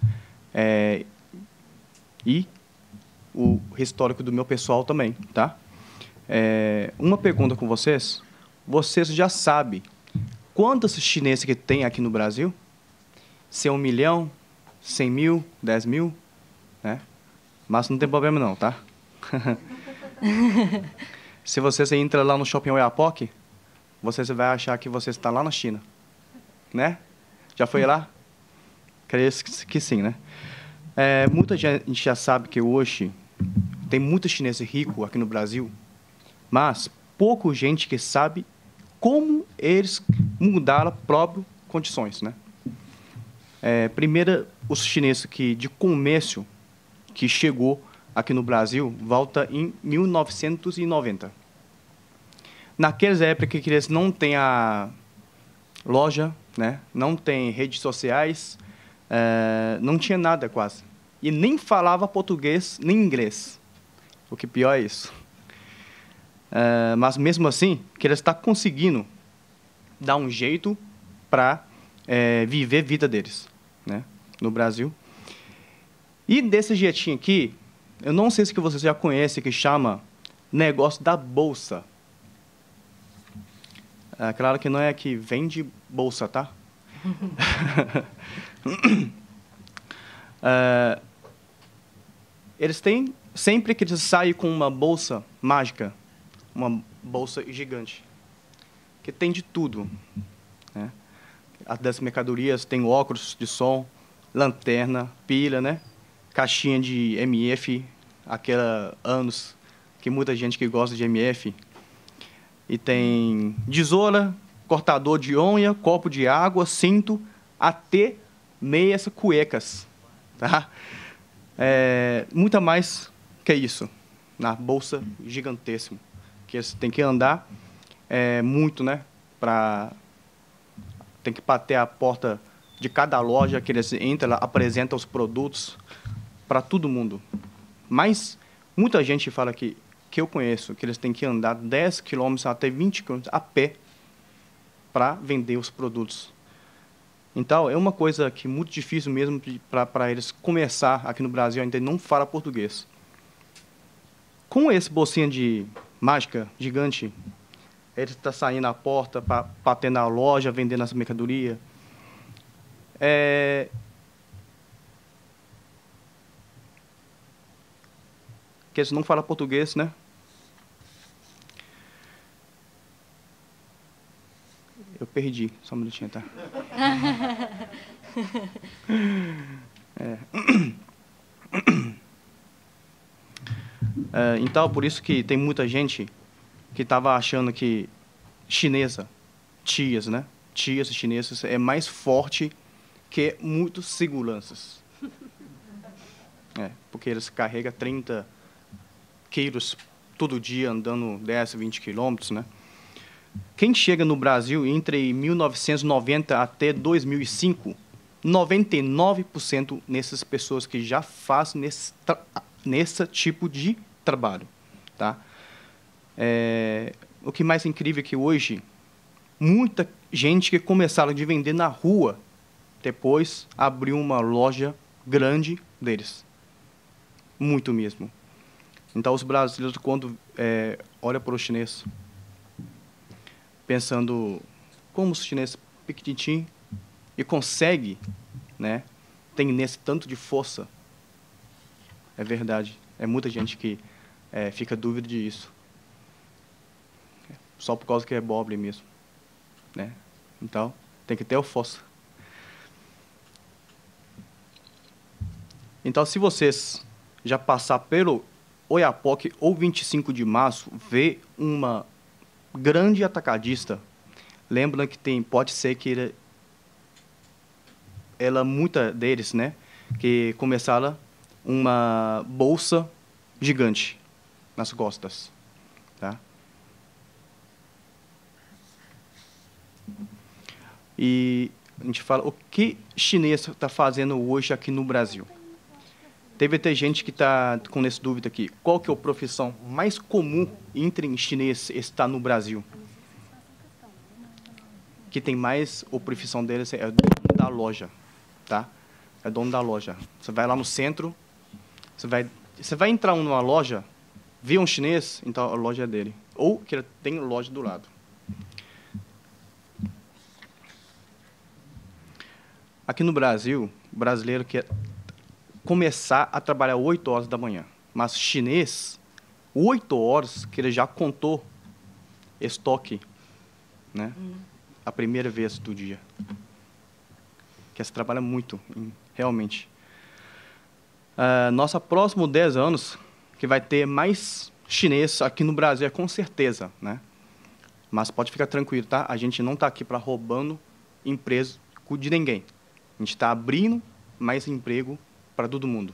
Speaker 9: e o histórico do meu pessoal também, tá? Uma pergunta com vocês. Vocês já sabem quantos chineses que tem aqui no Brasil? Se é 1 milhão, 100 mil, 10 mil, né? Mas não tem problema não, tá? Se você entra lá no Shopping Oiapoque, você vai achar que você está lá na China, né? Já foi lá? Creio que sim, né? Muita gente já sabe que hoje tem muitos chineses ricos aqui no Brasil, mas pouca gente que sabe como eles mudaram as próprias condições, né? Primeiro, os chineses de comércio que chegou aqui no Brasil volta em 1990. Naquelas épocas que eles não têm a loja, né? Não tem redes sociais, não tinha nada quase. E nem falava português nem inglês. O que pior é isso. Mas mesmo assim, que eles estão conseguindo dar um jeito para viver a vida deles, né? No Brasil. E desse jeitinho aqui, eu não sei se vocês já conhecem, que chama negócio da bolsa. Claro que não é que vende bolsa, tá? Eles têm, sempre que eles saem com uma bolsa mágica, uma bolsa gigante, que tem de tudo, né? As das mercadorias tem óculos de som, lanterna, pilha, né? Caixinha de MF, aquela anos que muita gente que gosta de MF. E tem tesoura, cortador de unha, copo de água, cinto, até meias cuecas, tá? Muito mais que isso, na bolsa gigantesca, que eles têm que andar muito, né? Tem que bater a porta de cada loja que eles entram, apresentam os produtos para todo mundo. Mas muita gente fala que eu conheço, que eles têm que andar 10 quilômetros até 20 quilômetros a pé para vender os produtos. Então, é uma coisa que é muito difícil mesmo para eles começar aqui no Brasil, ainda não fala português. Com esse bolsinho de mágica gigante, ele está saindo na porta, batendo na loja, vendendo essa mercadoria. Que eles não falam português, né? Eu perdi, só um minutinho, tá? Então, por isso que tem muita gente que estava achando que chinesa, tias, né? Tias chinesas é mais forte que muitos seguranças. Porque eles carregam 30 quilos todo dia, andando 10, 20 quilômetros, né? Quem chega no Brasil entre 1990 até 2005, 99% dessas pessoas que já fazem nesse tipo de trabalho, tá? O que mais incrível é que hoje, muita gente que começaram a vender na rua, depois abriu uma loja grande deles. Muito mesmo. Então, os brasileiros, quando olham para o chinês, pensando como o chinês pequenininho e consegue, né, tem nesse tanto de força, é verdade. É muita gente que fica dúvida disso. Só por causa que é pobre mesmo, né? Então, tem que ter a força. Então, se vocês já passar pelo Oiapoque ou 25 de março, vê uma grande atacadista, lembra que pode ser que muita deles, né, que começaram uma bolsa gigante nas costas, tá? E a gente fala, o que chinês está fazendo hoje aqui no Brasil? Deve ter gente que está com essa dúvida aqui. Qual que é a profissão mais comum entre chinês está no Brasil? Que tem mais, a profissão deles é dono da loja, tá? É dono da loja. Você vai lá no centro, você vai entrar numa loja, vê um chinês, então a loja é dele. Ou que ele tem loja do lado. Aqui no Brasil, o brasileiro quer começar a trabalhar 8 horas da manhã. Mas chinês, 8 horas que ele já contou estoque, né? A primeira vez do dia. Que se trabalha muito, realmente. Nossa próximo 10 anos, que vai ter mais chinês aqui no Brasil, com certeza, né? Mas pode ficar tranquilo, tá? A gente não está aqui para roubando empresa de ninguém. A gente está abrindo mais emprego para todo mundo.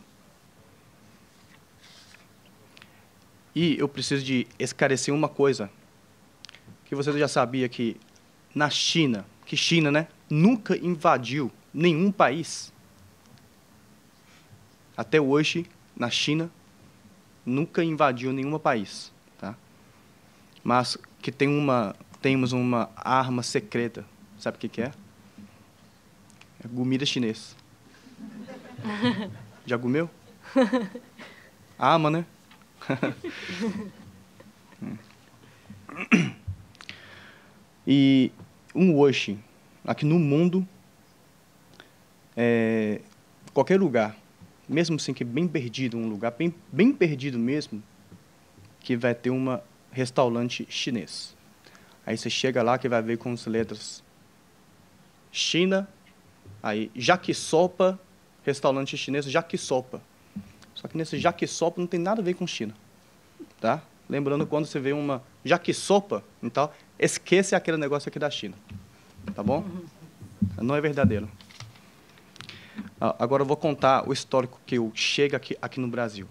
Speaker 9: E eu preciso de esclarecer uma coisa, que você já sabia que na China, né, nunca invadiu nenhum país. Até hoje, na China, nunca invadiu nenhum país, tá? Mas que temos uma arma secreta. Sabe o que é? É comida chinesa. Já comeu? Ama, né? E hoje, aqui no mundo, qualquer lugar, mesmo assim que bem perdido, um lugar bem perdido mesmo, que vai ter um restaurante chinês. Aí você chega lá que vai ver com as letras China, aí yakisoba, restaurante chinês, yakisoba. Só que nesse yakisoba não tem nada a ver com China, tá? Lembrando, quando você vê uma yakisoba, então, esquece aquele negócio aqui da China, tá bom? Não é verdadeiro. Agora eu vou contar o histórico que eu chego aqui no Brasil.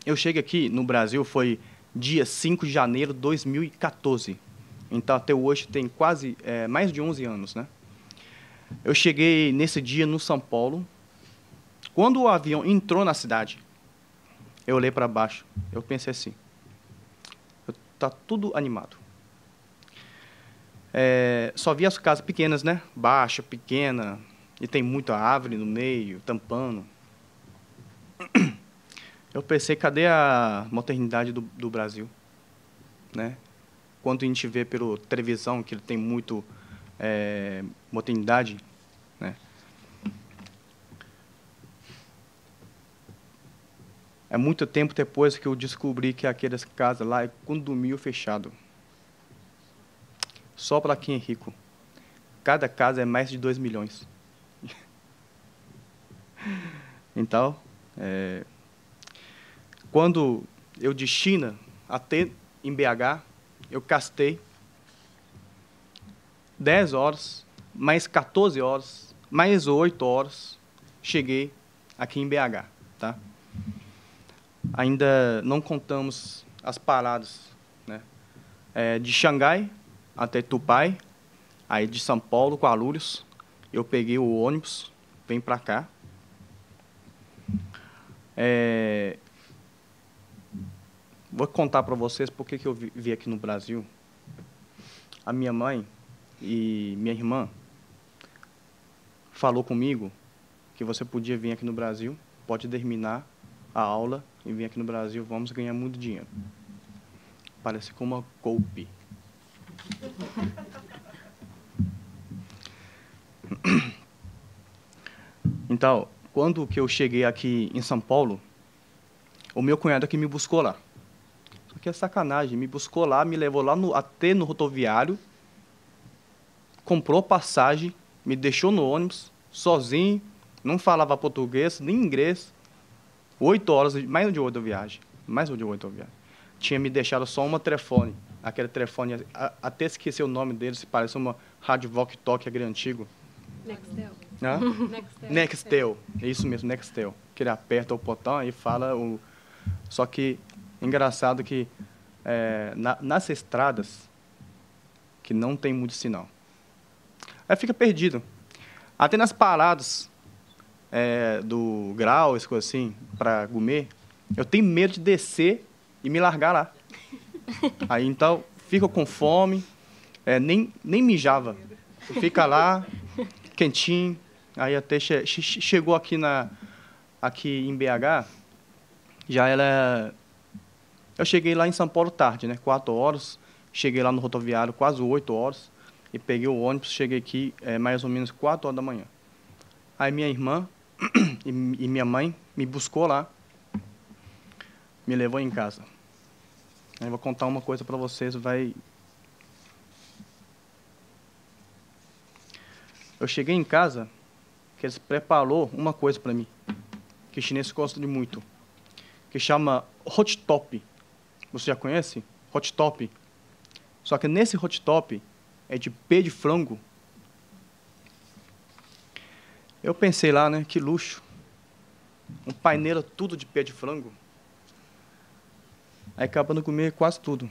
Speaker 9: Eu cheguei aqui no Brasil foi dia 5 de janeiro de 2014. Então, até hoje tem quase mais de 11 anos, né? Eu cheguei nesse dia no São Paulo. Quando o avião entrou na cidade, eu olhei para baixo. Eu pensei assim, tá tudo animado. Só vi as casas pequenas, né? Baixa, pequena, e tem muita árvore no meio, tampando. Eu pensei, cadê a modernidade do Brasil? Né? Quando a gente vê pela televisão que ele tem muito modernidade, né? É muito tempo depois que eu descobri que aquelas casas lá é condomínio fechado. Só para quem é rico. Cada casa é mais de 2 milhões. Então, quando eu de China até em BH, eu gastei 10 horas, mais 14 horas, mais 8 horas, cheguei aqui em BH, tá? Ainda não contamos as paradas, né? De Xangai até Tupai, aí de São Paulo, Guarulhos, eu peguei o ônibus, vim para cá. Vou contar para vocês por que eu vi aqui no Brasil. A minha mãe e minha irmã falou comigo que você podia vir aqui no Brasil, pode terminar a aula e vir aqui no Brasil, vamos ganhar muito dinheiro. Parece como uma golpe. Então, quando que eu cheguei aqui em São Paulo, o meu cunhado aqui me buscou lá. Só que é sacanagem, me buscou lá, me levou lá até no rodoviário, comprou passagem, me deixou no ônibus, sozinho, não falava português, nem inglês. 8 horas, mais de 8 viagem. Mais de 8 viagem. Tinha me deixado só uma telefone. Aquele telefone, até esqueci o nome dele, se parece uma rádio walkie-talkie, aquele antigo.
Speaker 7: Nextel.
Speaker 9: Nextel. É isso mesmo, Nextel. Que ele aperta o botão e fala o... Só que, engraçado que nas estradas, que não tem muito sinal. Aí fica perdido. Até nas paradas do Grau, essas coisas assim, para comer, eu tenho medo de descer e me largar lá. Aí, então, fico com fome, nem mijava. Fica lá, quentinho. Aí até chegou aqui em BH, eu cheguei lá em São Paulo tarde, né? 4 horas. Cheguei lá no rodoviário quase 8 horas. E peguei o ônibus, cheguei aqui mais ou menos 4 horas da manhã. Aí minha irmã e minha mãe me buscou lá, me levou em casa. Aí eu vou contar uma coisa para vocês, Eu cheguei em casa, que eles preparou uma coisa para mim, que chinês gosta de muito, que chama hot top. Você já conhece? Hot top. Só que nesse hot top é de pé de frango. Eu pensei lá, né, que luxo. Um painel tudo de pé de frango. Aí acabando de comer quase tudo.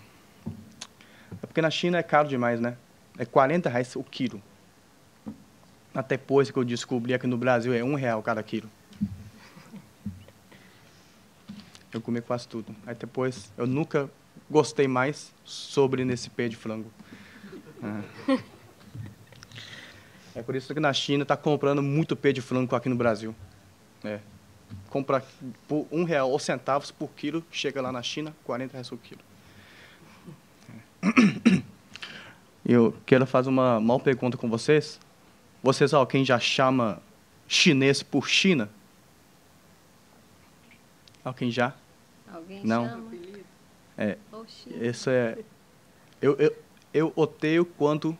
Speaker 9: É porque na China é caro demais, né? É R$40 o quilo. Até depois que eu descobri aqui no Brasil é R$1 cada quilo. Eu comi quase tudo. Aí depois eu nunca gostei mais sobre nesse pé de frango. É por isso que na China está comprando muito pé de frango aqui no Brasil. Compra por R$1 ou centavos por quilo, chega lá na China, R$40 o quilo. Eu quero fazer uma pergunta com vocês. Vocês, alguém já chama chinês por China? Alguém já?
Speaker 7: Alguém
Speaker 9: não?
Speaker 7: Chama?
Speaker 9: Isso é... Eu odeio quando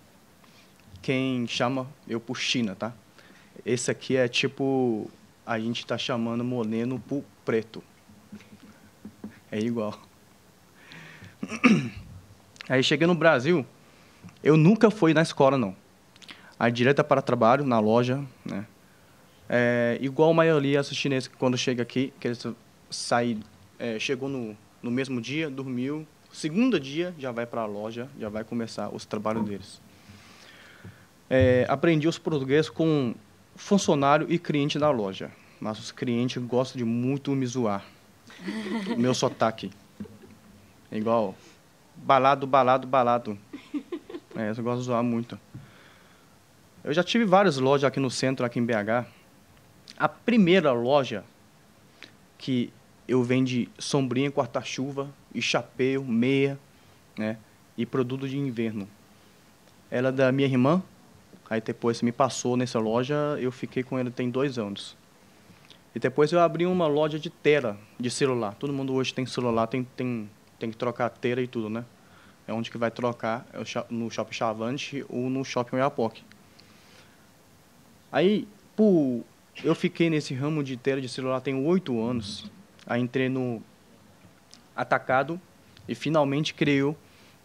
Speaker 9: quem chama eu por China, tá? Esse aqui é tipo... A gente está chamando moreno por preto. É igual. Aí cheguei no Brasil, eu nunca fui na escola, não. Aí direto para trabalho, na loja, né? Igual a maioria dos chineses que quando chega aqui, que eles saem, chegou no mesmo dia, dormiu, segundo dia já vai para a loja, já vai começar os trabalhos deles. Aprendi os português com funcionário e cliente da loja, mas os clientes gostam de muito me zoar. Meu sotaque. É igual balado. Eles gostam de zoar muito. Eu já tive várias lojas aqui no centro, aqui em BH. A primeira loja que eu vendi sombrinha, guarda-chuva e chapéu, meia, né, e produto de inverno. Ela é da minha irmã. Aí depois me passou nessa loja, eu fiquei com ele tem 2 anos. E depois eu abri uma loja de tela, de celular. Todo mundo hoje tem celular, tem que trocar a tela e tudo, né? É onde que vai trocar, no Shopping Chavante ou no Shopping Oiapoque. Aí, eu fiquei nesse ramo de tela de celular tem 8 anos. Aí entrei no Atacado e finalmente criou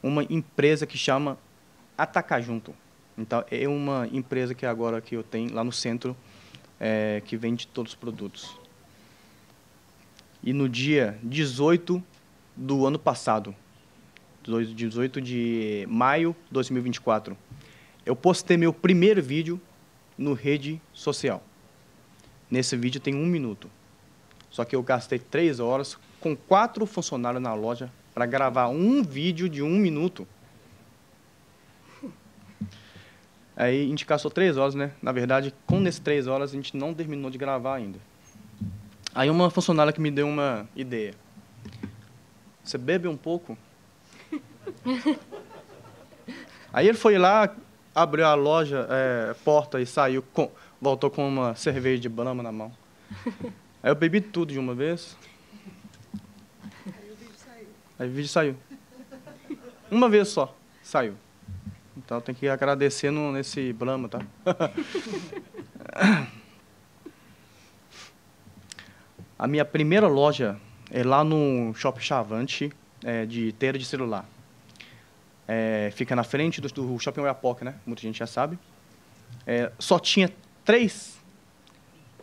Speaker 9: uma empresa que chama Atacajunto. Então, é uma empresa que agora que eu tenho lá no centro, que vende todos os produtos. E no dia 18 do ano passado, 18 de maio de 2024, eu postei meu primeiro vídeo no rede social. Nesse vídeo tem 1 minuto. Só que eu gastei 3 horas com 4 funcionários na loja para gravar um vídeo de 1 minuto. Aí a gente gastou 3 horas, né? Na verdade, com nessas 3 horas, a gente não terminou de gravar ainda. Aí uma funcionária que me deu uma ideia. Você bebe um pouco? Aí ele foi lá, abriu a loja, porta e saiu, voltou com uma cerveja de Brahma na mão. Aí eu bebi tudo de uma vez. Aí o vídeo saiu. Uma vez só, saiu. Então tem que agradecer nesse Brahma, tá? A minha primeira loja é lá no Shopping Chavante, de teira de celular. Fica na frente do Shopping Oiapoque, né? Muita gente já sabe. Só tinha 3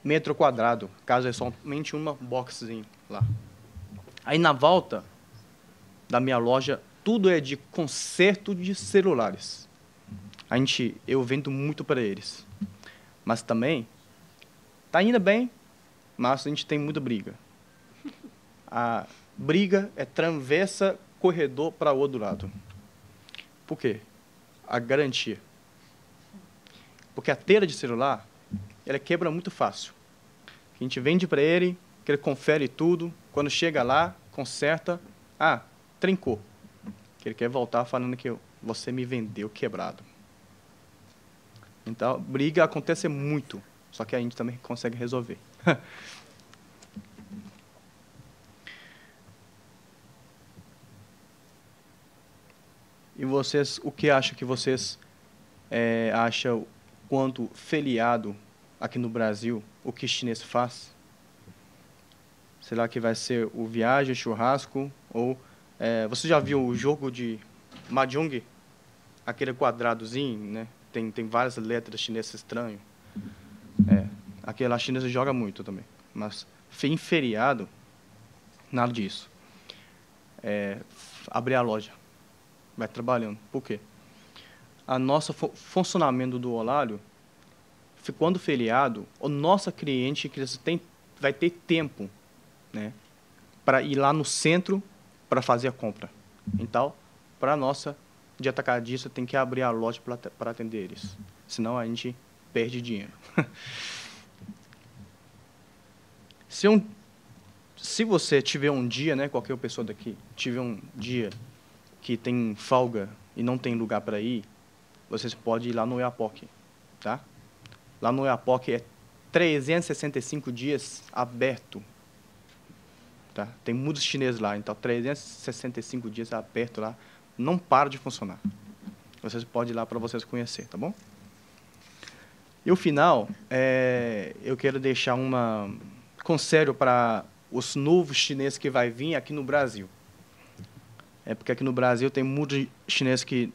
Speaker 9: metros quadrados, caso é somente uma boxzinha lá. Aí na volta da minha loja, tudo é de conserto de celulares. Eu vendo muito para eles. Mas também, tá indo bem, mas a gente tem muita briga. A briga é travessa corredor para o outro lado. Por quê? A garantia. Porque a teira de celular, ela quebra muito fácil. A gente vende para ele, que ele confere tudo, quando chega lá, conserta, trincou. Que ele quer voltar falando que você me vendeu quebrado. Então, briga acontece muito, só que a gente também consegue resolver. E vocês, o que acham que vocês acham quanto feriado aqui no Brasil, o que chinês faz? Será que vai ser o viagem, churrasco, ou... você já viu o jogo de Mahjong? Aquele quadradozinho, né? Tem várias letras chinesas estranhas. Aquela chinesa joga muito também. Mas em feriado, nada disso. Abrir a loja. Vai trabalhando. Por quê? A nosso funcionamento do horário, quando feriado, o nosso cliente vai ter tempo, né, para ir lá no centro para fazer a compra. Então, para a nossa de atacadista, tem que abrir a loja para atender eles. Senão a gente perde dinheiro. Se você tiver um dia, né, qualquer pessoa daqui, tiver um dia que tem folga e não tem lugar para ir, vocês podem ir lá no Oiapoque, tá? Lá no Oiapoque é 365 dias aberto. Tá? Tem muitos chineses lá, então 365 dias aberto lá, não para de funcionar. Vocês podem ir lá para vocês conhecer, tá bom? E o final, eu quero deixar um conselho para os novos chineses que vai vir aqui no Brasil. Porque aqui no Brasil tem muitos chineses que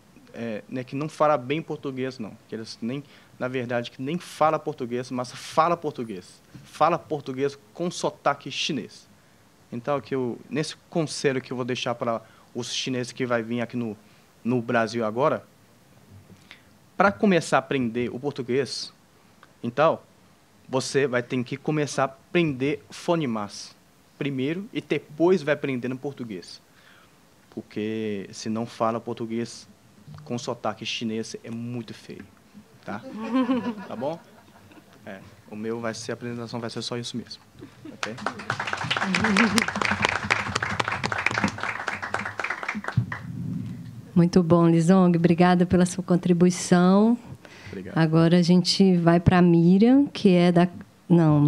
Speaker 9: não falam bem português, não. Que eles na verdade, que nem fala português, mas fala português. Fala português com sotaque chinês. Então, nesse conselho que eu vou deixar para os chineses que vai vir aqui no Brasil agora, para começar a aprender o português, então, você vai ter que começar a aprender fonemas primeiro e depois vai aprender no português. Porque se não fala português com sotaque chinês, é muito feio. Tá? Tá bom? O meu a apresentação vai ser só isso mesmo. Ok?
Speaker 7: Muito bom, Lizong. Obrigada pela sua contribuição.
Speaker 9: Obrigado.
Speaker 7: Agora a gente vai para a Miriam,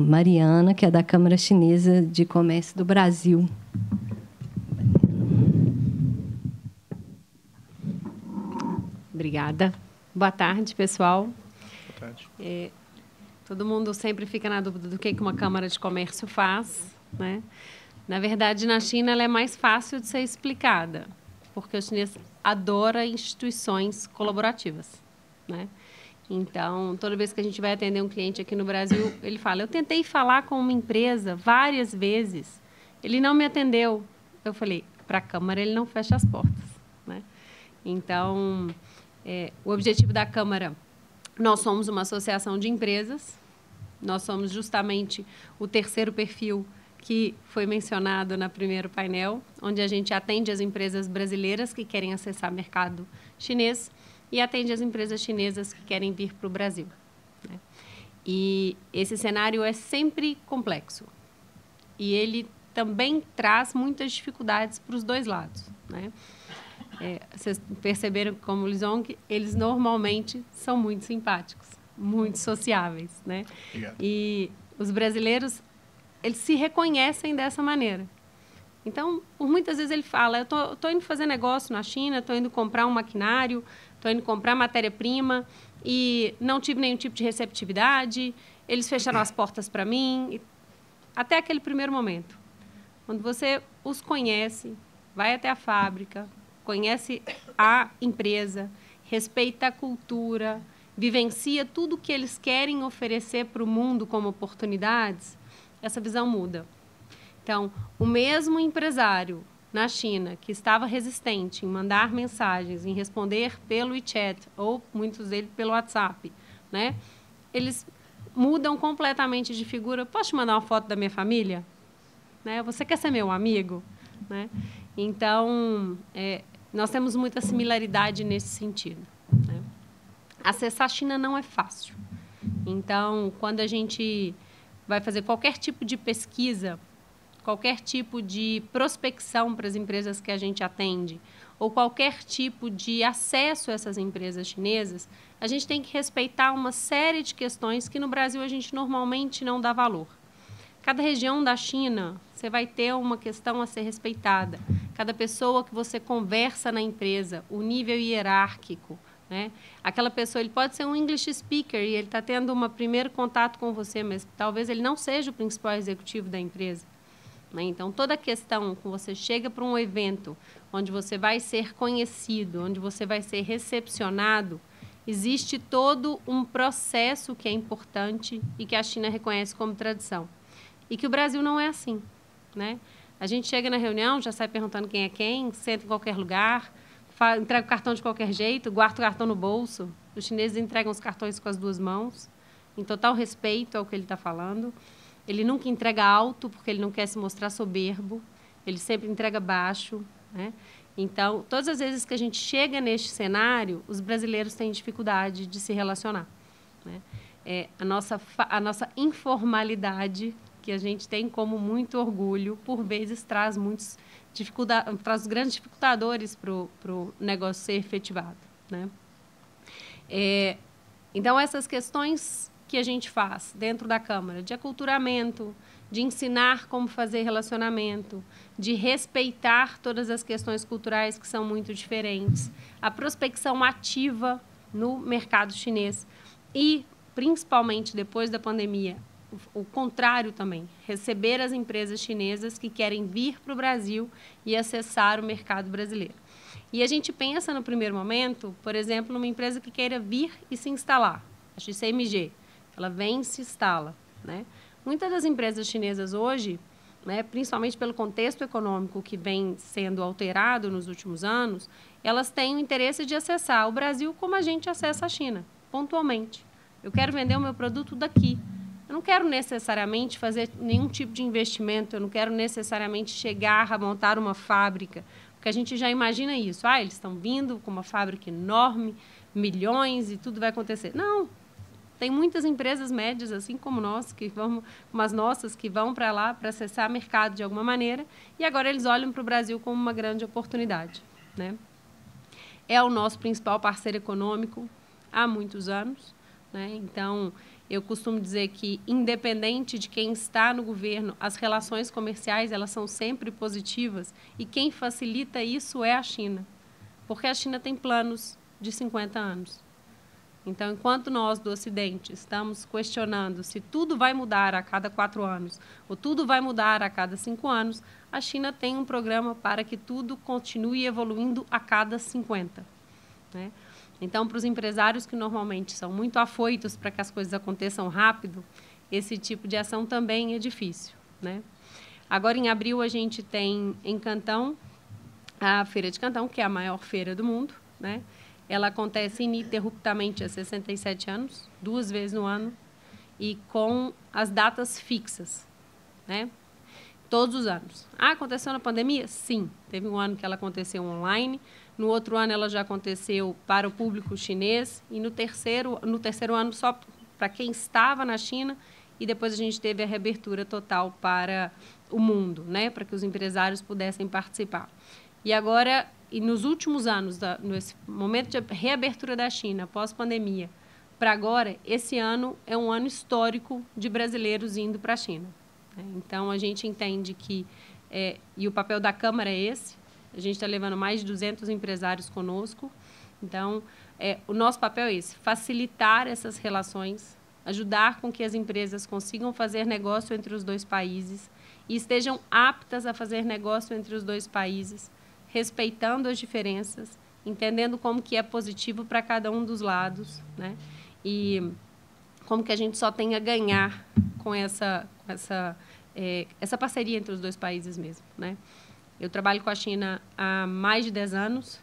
Speaker 7: Mariana, que é da Câmara Chinesa de Comércio do Brasil.
Speaker 10: Obrigada. Boa tarde, pessoal.
Speaker 9: Boa tarde.
Speaker 10: Todo mundo sempre fica na dúvida do que uma Câmara de Comércio faz, né? Na verdade, na China, ela é mais fácil de ser explicada. porque o chinês adora instituições colaborativas, né? Então, toda vez que a gente vai atender um cliente aqui no Brasil, ele fala, eu tentei falar com uma empresa várias vezes, ele não me atendeu. Eu falei, para a Câmara ele não fecha as portas, né? Então, o objetivo da Câmara, nós somos uma associação de empresas, nós somos justamente o terceiro perfil que foi mencionado no primeiro painel, onde a gente atende as empresas brasileiras que querem acessar mercado chinês e atende as empresas chinesas que querem vir para o Brasil, né? E esse cenário é sempre complexo. E ele também traz muitas dificuldades para os dois lados, né? Vocês perceberam que, como Lizong, eles normalmente são muito simpáticos, muito sociáveis, né?
Speaker 2: Obrigado.
Speaker 10: E os brasileiros, eles se reconhecem dessa maneira. Então, por muitas vezes ele fala, eu tô indo fazer negócio na China, estou indo comprar um maquinário, estou indo comprar matéria-prima e não tive nenhum tipo de receptividade, eles fecharam as portas para mim, até aquele primeiro momento. Quando você os conhece, vai até a fábrica, conhece a empresa, respeita a cultura, vivencia tudo que eles querem oferecer para o mundo como oportunidades, essa visão muda. Então, o mesmo empresário na China que estava resistente em mandar mensagens, em responder pelo WeChat, ou muitos deles pelo WhatsApp, né? Eles mudam completamente de figura. Posso te mandar uma foto da minha família? Né? Você quer ser meu amigo? Né? Então, nós temos muita similaridade nesse sentido, né? Acessar a China não é fácil. Então, quando a gente vai fazer qualquer tipo de pesquisa, qualquer tipo de prospecção para as empresas que a gente atende, ou qualquer tipo de acesso a essas empresas chinesas, a gente tem que respeitar uma série de questões que no Brasil a gente normalmente não dá valor. Cada região da China, você vai ter uma questão a ser respeitada. Cada pessoa que você conversa na empresa, o nível hierárquico, né? Aquela pessoa, ele pode ser um English speaker e ele está tendo um primeiro contato com você, mas talvez ele não seja o principal executivo da empresa, né? Então, toda a questão que você chega para um evento onde você vai ser conhecido, onde você vai ser recepcionado, existe todo um processo que é importante e que a China reconhece como tradição. E que o Brasil não é assim, né? A gente chega na reunião, já sai perguntando quem é quem, senta em qualquer lugar, entrega o cartão de qualquer jeito, guarda o cartão no bolso. Os chineses entregam os cartões com as duas mãos, em total respeito ao que ele está falando. Ele nunca entrega alto, porque ele não quer se mostrar soberbo. Ele sempre entrega baixo, né? Então, todas as vezes que a gente chega neste cenário, os brasileiros têm dificuldade de se relacionar, né? A nossa informalidade, que a gente tem como muito orgulho, por vezes traz traz grandes dificultadores para o negócio ser efetivado, né? Então, essas questões que a gente faz dentro da Câmara, de aculturamento, de ensinar como fazer relacionamento, de respeitar todas as questões culturais que são muito diferentes, a prospecção ativa no mercado chinês e, principalmente depois da pandemia, o contrário também, receber as empresas chinesas que querem vir para o Brasil e acessar o mercado brasileiro. E a gente pensa no primeiro momento, por exemplo, numa empresa que queira vir e se instalar, a XCMG, ela vem e se instala, né? Muitas das empresas chinesas hoje, né, principalmente pelo contexto econômico que vem sendo alterado nos últimos anos, elas têm o interesse de acessar o Brasil como a gente acessa a China, pontualmente. Eu quero vender o meu produto daqui. Eu não quero necessariamente fazer nenhum tipo de investimento, eu não quero necessariamente chegar a montar uma fábrica, porque a gente já imagina isso. Eles estão vindo com uma fábrica enorme, milhões e tudo vai acontecer. Não, tem muitas empresas médias, assim como nós, como as nossas, que vão para lá para acessar mercado de alguma maneira, e agora eles olham para o Brasil como uma grande oportunidade, né? É o nosso principal parceiro econômico há muitos anos, né? Então, eu costumo dizer que, independente de quem está no governo, as relações comerciais elas são sempre positivas e quem facilita isso é a China, porque a China tem planos de 50 anos. Então, enquanto nós do Ocidente estamos questionando se tudo vai mudar a cada 4 anos ou tudo vai mudar a cada 5 anos, a China tem um programa para que tudo continue evoluindo a cada 50. Né? Então, para os empresários que normalmente são muito afoitos para que as coisas aconteçam rápido, esse tipo de ação também é difícil. Né? Agora, em abril, a gente tem em Cantão a Feira de Cantão, que é a maior feira do mundo, né? Ela acontece ininterruptamente há 67 anos, 2 vezes no ano, e com as datas fixas, né? Todos os anos. Ah, aconteceu na pandemia? Sim. Teve um ano que ela aconteceu online, no outro ano ela já aconteceu para o público chinês, e no terceiro ano só para quem estava na China, e depois a gente teve a reabertura total para o mundo, né? Para que os empresários pudessem participar. E agora, e nos últimos anos, nesse momento de reabertura da China, pós-pandemia, para agora, esse ano é um ano histórico de brasileiros indo para a China. Então, a gente entende que, e o papel da Câmara é esse, a gente está levando mais de 200 empresários conosco. Então, o nosso papel é esse, facilitar essas relações, ajudar com que as empresas consigam fazer negócio entre os 2 países e estejam aptas a fazer negócio entre os 2 países, respeitando as diferenças, entendendo como que é positivo para cada um dos lados, né? E como que a gente só tem a ganhar com essa parceria entre os 2 países mesmo, né? Eu trabalho com a China há mais de 10 anos,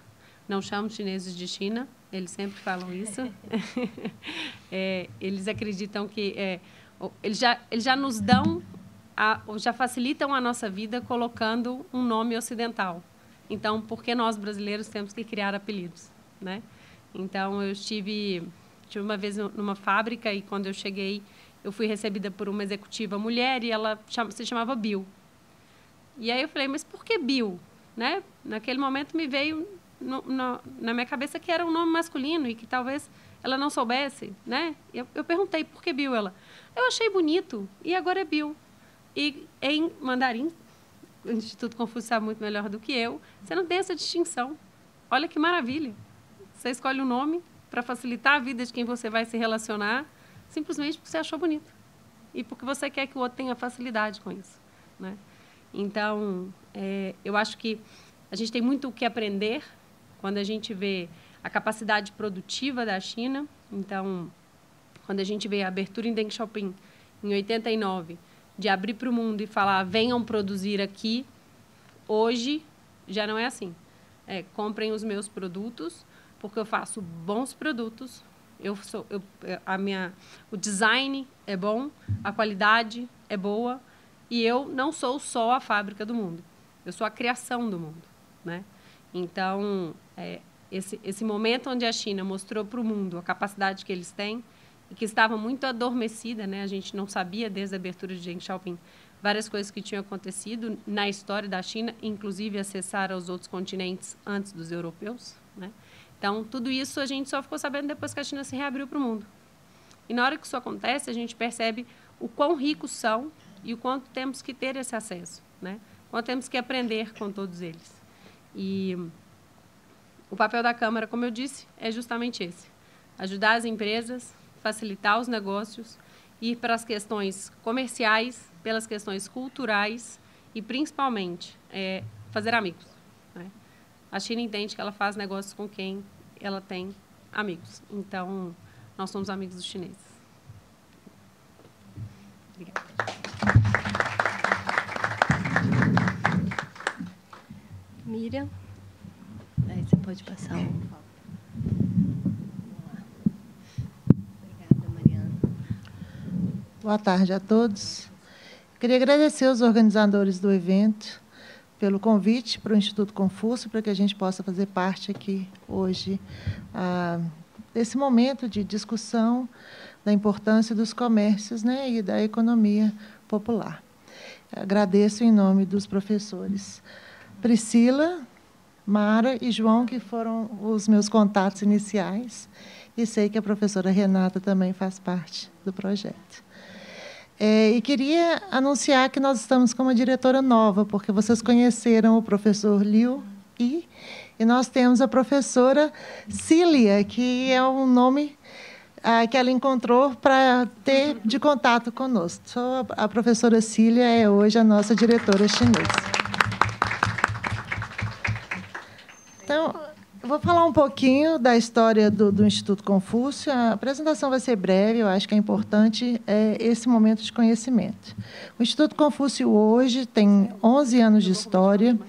Speaker 10: não chamo chineses de China, eles sempre falam isso. Eles acreditam que eles já nos dão, já facilitam a nossa vida colocando um nome ocidental. Então, por que nós, brasileiros, temos que criar apelidos, né? Então, eu estive uma vez numa fábrica e, quando eu cheguei, eu fui recebida por uma executiva mulher e ela se chamava Bill. E aí eu falei, mas por que Bill? Né? Naquele momento me veio na minha cabeça que era um nome masculino e que talvez ela não soubesse, né? Eu perguntei, por que Bill? Ela, eu achei bonito e agora é Bill. E em mandarim, o Instituto Confúcio sabe muito melhor do que eu, você não tem essa distinção. Olha que maravilha. Você escolhe um nome para facilitar a vida de quem você vai se relacionar, simplesmente porque você achou bonito. E porque você quer que o outro tenha facilidade com isso, né? Então, eu acho que a gente tem muito o que aprender quando a gente vê a capacidade produtiva da China. Então, quando a gente vê a abertura em Deng Xiaoping, em 89, de abrir para o mundo e falar, venham produzir aqui, hoje já não é assim. Comprem os meus produtos, porque eu faço bons produtos, o design é bom, a qualidade é boa, e eu não sou só a fábrica do mundo, eu sou a criação do mundo, né? Então, esse momento onde a China mostrou para o mundo a capacidade que eles têm, e que estava muito adormecida, né? A gente não sabia, desde a abertura de Deng Xiaoping, várias coisas que tinham acontecido na história da China, inclusive acessar aos outros continentes antes dos europeus, né? Então, tudo isso a gente só ficou sabendo depois que a China se reabriu para o mundo. E na hora que isso acontece, a gente percebe o quão ricos são e o quanto temos que ter esse acesso, né? Quanto temos que aprender com todos eles. E o papel da Câmara, como eu disse, é justamente esse. Ajudar as empresas, facilitar os negócios, ir para as questões comerciais, pelas questões culturais e, principalmente, fazer amigos, né? A China entende que ela faz negócios com quem ela tem amigos. Então, nós somos amigos dos chineses. Obrigada.
Speaker 7: Miriam, aí você pode passar o... Obrigada, Mariana.
Speaker 11: Boa tarde a todos. Queria agradecer aos organizadores do evento pelo convite para o Instituto Confúcio, para que a gente possa fazer parte aqui hoje desse momento de discussão da importância dos comércios, né, e da economia popular. Agradeço em nome dos professores Priscila, Mara e João, que foram os meus contatos iniciais, e sei que a professora Renata também faz parte do projeto. E queria anunciar que nós estamos com uma diretora nova, porque vocês conheceram o professor Liu Yi, e nós temos a professora Cília, que é um nome que ela encontrou para ter de contato conosco. A professora Cília é hoje a nossa diretora chinesa. Então, eu vou falar um pouquinho da história do Instituto Confúcio. A apresentação vai ser breve, eu acho que é importante esse momento de conhecimento. O Instituto Confúcio hoje tem 11 anos de história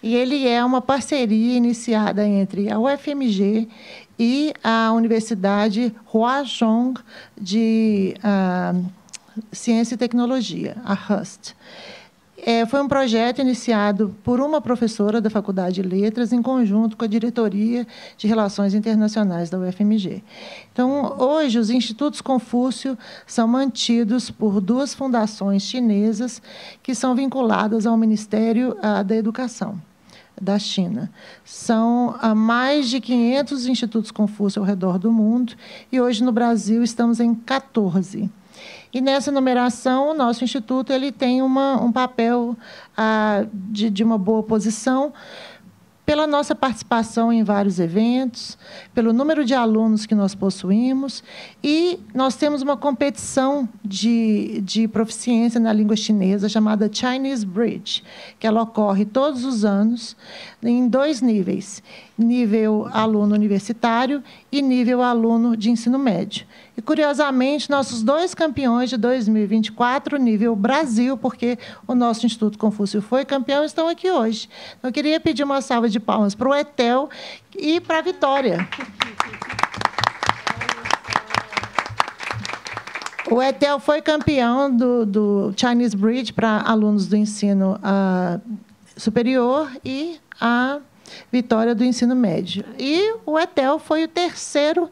Speaker 11: e ele é uma parceria iniciada entre a UFMG e a Universidade Huazhong de Ciência e Tecnologia, a HUST. Foi um projeto iniciado por uma professora da Faculdade de Letras, em conjunto com a Diretoria de Relações Internacionais da UFMG. Então, hoje, os Institutos Confúcio são mantidos por 2 fundações chinesas que são vinculadas ao Ministério da Educação da China. São mais de 500 Institutos Confúcio ao redor do mundo, e hoje, no Brasil, estamos em 14. E, nessa numeração, o nosso instituto ele tem um papel de uma boa posição pela nossa participação em vários eventos, pelo número de alunos que nós possuímos, e nós temos uma competição de proficiência na língua chinesa chamada Chinese Bridge, que ela ocorre todos os anos em 2 níveis, nível aluno universitário e nível aluno de ensino médio. E, curiosamente, nossos 2 campeões de 2024, nível Brasil, porque o nosso Instituto Confúcio foi campeão, estão aqui hoje. Eu queria pedir uma salva de palmas para o Etel e para a Vitória. O Etel foi campeão do Chinese Bridge para alunos do ensino superior e a Vitória do ensino médio. E o Etel foi o 3º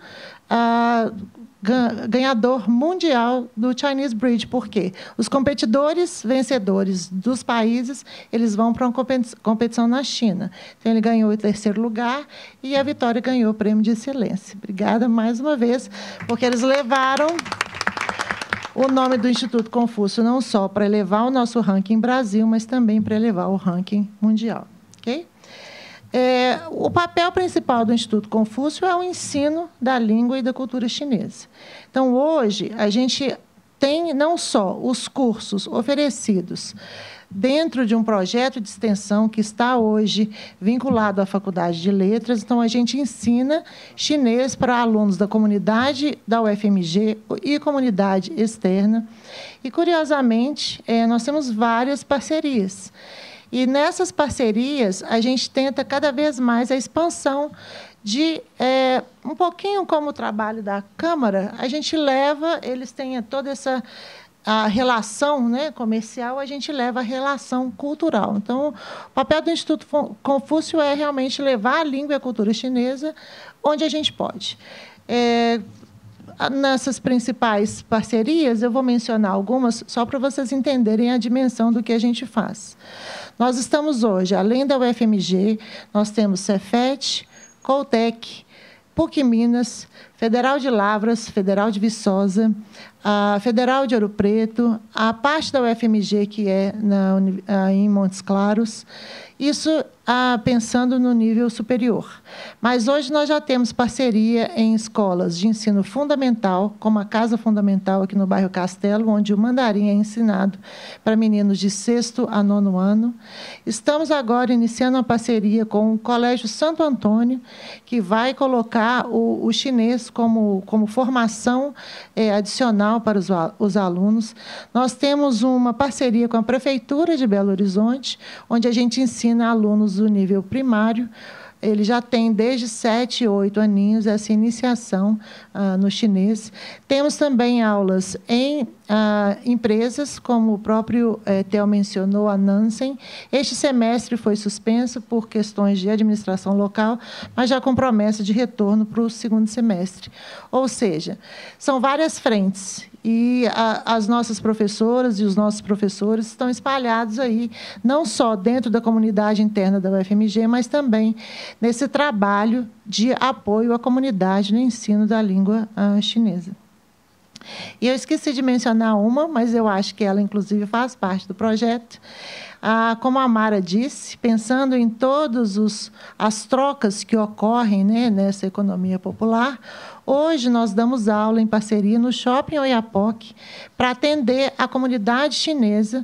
Speaker 11: ganhador mundial do Chinese Bridge, porque os competidores vencedores dos países eles vão para uma competição na China. Então, ele ganhou o 3º lugar e a Vitória ganhou o prêmio de excelência. Obrigada mais uma vez, porque eles levaram o nome do Instituto Confúcio não só para elevar o nosso ranking Brasil, mas também para elevar o ranking mundial. Okay? O papel principal do Instituto Confúcio é o ensino da língua e da cultura chinesa. Então, hoje, a gente tem não só os cursos oferecidos dentro de um projeto de extensão que está hoje vinculado à Faculdade de Letras. Então, a gente ensina chinês para alunos da comunidade da UFMG e comunidade externa. E, curiosamente, nós temos várias parcerias. E, nessas parcerias, a gente tenta cada vez mais a expansão de, um pouquinho como o trabalho da Câmara, a gente leva, eles têm toda essa relação, né, comercial, a gente leva a relação cultural. Então, o papel do Instituto Confúcio é realmente levar a língua e a cultura chinesa onde a gente pode. Nessas principais parcerias, eu vou mencionar algumas, só para vocês entenderem a dimensão do que a gente faz. Nós estamos hoje, além da UFMG, nós temos Cefet, Coltec, PUC Minas, Federal de Lavras, Federal de Viçosa, a Federal de Ouro Preto, a parte da UFMG, que é em Montes Claros, isso pensando no nível superior. Mas hoje nós já temos parceria em escolas de ensino fundamental, como a Casa Fundamental aqui no bairro Castelo, onde o mandarim é ensinado para meninos de 6º a 9º ano. Estamos agora iniciando uma parceria com o Colégio Santo Antônio, que vai colocar o chinês como formação adicional para os alunos. Nós temos uma parceria com a Prefeitura de Belo Horizonte, onde a gente ensina alunos do nível primário. Ele já tem desde 7, 8 aninhos essa iniciação no chinês. Temos também aulas em empresas, como o próprio Theo mencionou, a Nansen. Este semestre foi suspenso por questões de administração local, mas já com promessa de retorno para o 2º semestre. Ou seja, são várias frentes. E as nossas professoras e os nossos professores estão espalhados aí, não só dentro da comunidade interna da UFMG, mas também nesse trabalho de apoio à comunidade no ensino da língua chinesa. E eu esqueci de mencionar uma, mas eu acho que ela, inclusive, faz parte do projeto. Como a Mara disse, pensando em todas as trocas que ocorrem, né, nessa economia popular, Hoje, nós damos aula em parceria no Shopping Oiapoque para atender a comunidade chinesa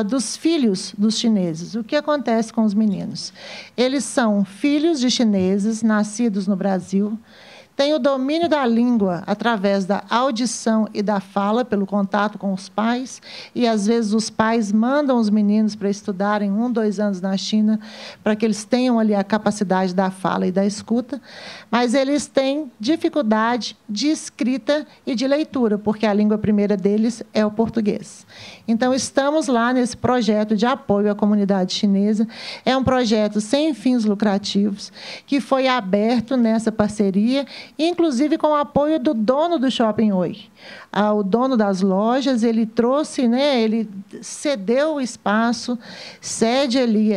Speaker 11: dos filhos dos chineses. O que acontece com os meninos? Eles são filhos de chineses, nascidos no Brasil, têm o domínio da língua através da audição e da fala, pelo contato com os pais, e, às vezes, os pais mandam os meninos para estudarem 1, 2 anos na China, para que eles tenham ali a capacidade da fala e da escuta, mas eles têm dificuldade de escrita e de leitura, porque a língua primeira deles é o português. Então, estamos lá nesse projeto de apoio à comunidade chinesa. É um projeto sem fins lucrativos, que foi aberto nessa parceria, inclusive com o apoio do dono do Shopping Oi. O dono das lojas, ele trouxe, ele cedeu o espaço, cede ali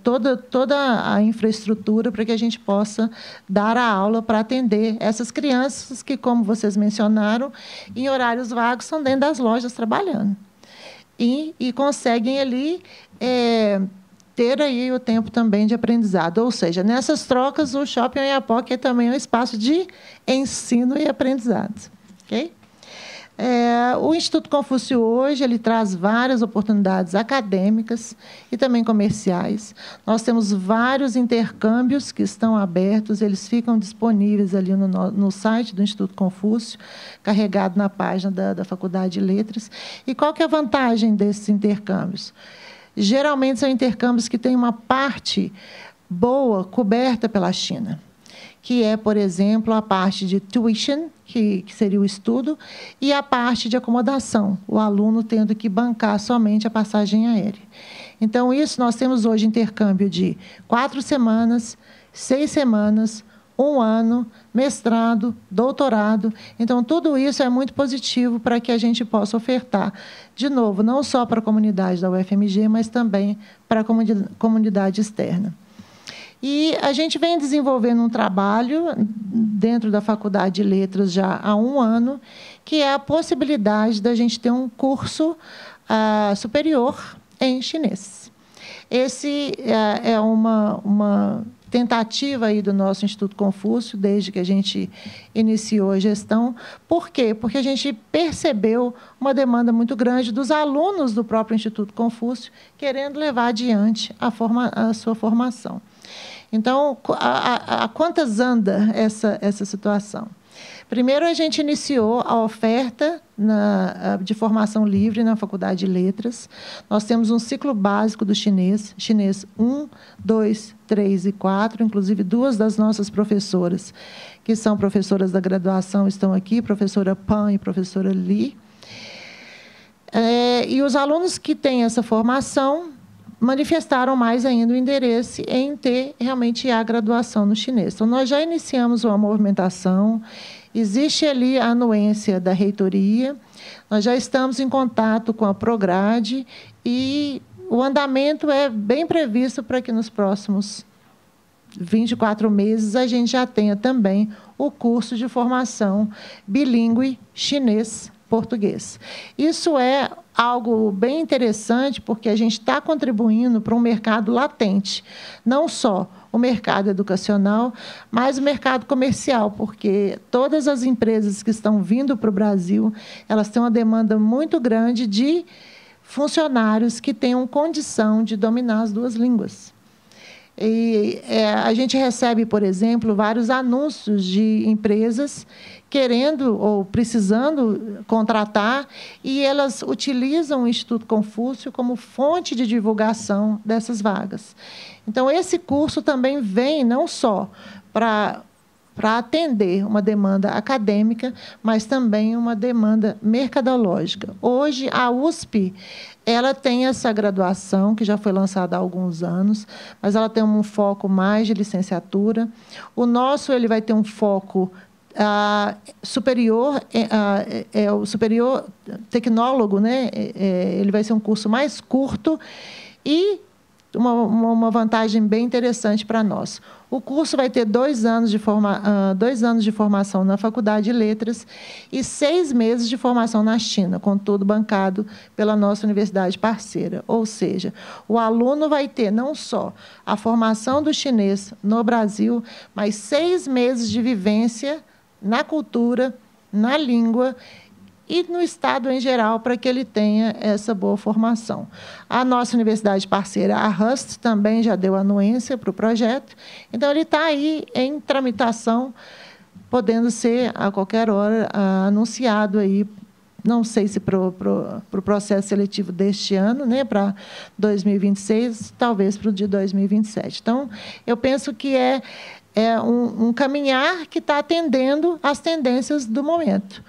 Speaker 11: toda a infraestrutura para que a gente possa dar a aula para atender essas crianças que, como vocês mencionaram, em horários vagos, são dentro das lojas trabalhando. E conseguem ali ter aí o tempo também de aprendizado. Ou seja, nessas trocas, o Shopping Oiapoque também é um espaço de ensino e aprendizado. Okay? O Instituto Confúcio hoje ele traz várias oportunidades acadêmicas e também comerciais. Nós temos vários intercâmbios que estão abertos, eles ficam disponíveis ali no site do Instituto Confúcio, carregado na página da Faculdade de Letras. E qual que é a vantagem desses intercâmbios? Geralmente são intercâmbios que têm uma parte boa coberta pela China, que é, por exemplo, a parte de tuition, que seria o estudo, e a parte de acomodação, o aluno tendo que bancar somente a passagem aérea. Então, isso nós temos hoje intercâmbio de 4 semanas, 6 semanas, 1 ano, mestrado, doutorado. Então, tudo isso é muito positivo para que a gente possa ofertar, de novo, não só para a comunidade da UFMG, mas também para a comunidade externa. E a gente vem desenvolvendo um trabalho dentro da Faculdade de Letras já há 1 ano, que é a possibilidade da gente ter um curso superior em chinês. Esse é uma tentativa aí do nosso Instituto Confúcio, desde que a gente iniciou a gestão. Por quê? Porque a gente percebeu uma demanda muito grande dos alunos do próprio Instituto Confúcio querendo levar adiante a sua formação. Então, a quantas anda essa situação? Primeiro, a gente iniciou a oferta de formação livre na Faculdade de Letras. Nós temos um ciclo básico do chinês 1, 2, 3 e 4, inclusive 2 das nossas professoras, que são professoras da graduação, estão aqui, professora Pan e professora Li. E os alunos que têm essa formação manifestaram mais ainda o interesse em ter realmente a graduação no chinês. Então, nós já iniciamos uma movimentação, existe ali a anuência da reitoria, nós já estamos em contato com a Prograde e o andamento é bem previsto para que nos próximos 24 meses a gente já tenha também o curso de formação bilíngue chinês-português. Isso é algo bem interessante, porque a gente está contribuindo para um mercado latente, não só o mercado educacional, mas o mercado comercial, porque todas as empresas que estão vindo para o Brasil, elas têm uma demanda muito grande de funcionários que tenham condição de dominar as 2 línguas. E a gente recebe, por exemplo, vários anúncios de empresas querendo ou precisando contratar, e elas utilizam o Instituto Confúcio como fonte de divulgação dessas vagas. Então, esse curso também vem não só para atender uma demanda acadêmica, mas também uma demanda mercadológica. Hoje, a USP ela tem essa graduação, que já foi lançada há alguns anos, mas ela tem um foco mais de licenciatura. O nosso ele vai ter um foco superior, o superior tecnólogo, né? Ele vai ser um curso mais curto e uma vantagem bem interessante para nós. O curso vai ter 2 anos de formação na Faculdade de Letras e 6 meses de formação na China, com tudo bancado pela nossa universidade parceira. Ou seja, o aluno vai ter não só a formação do chinês no Brasil, mas 6 meses de vivência na cultura, na língua e no Estado em geral, para que ele tenha essa boa formação. A nossa universidade parceira, a RUST, também já deu anuência para o projeto, então ele está aí em tramitação, podendo ser, a qualquer hora, anunciado aí, não sei se para o processo seletivo deste ano, né, para 2026, talvez para o de 2027. Então, eu penso que é um caminhar que está atendendo às tendências do momento.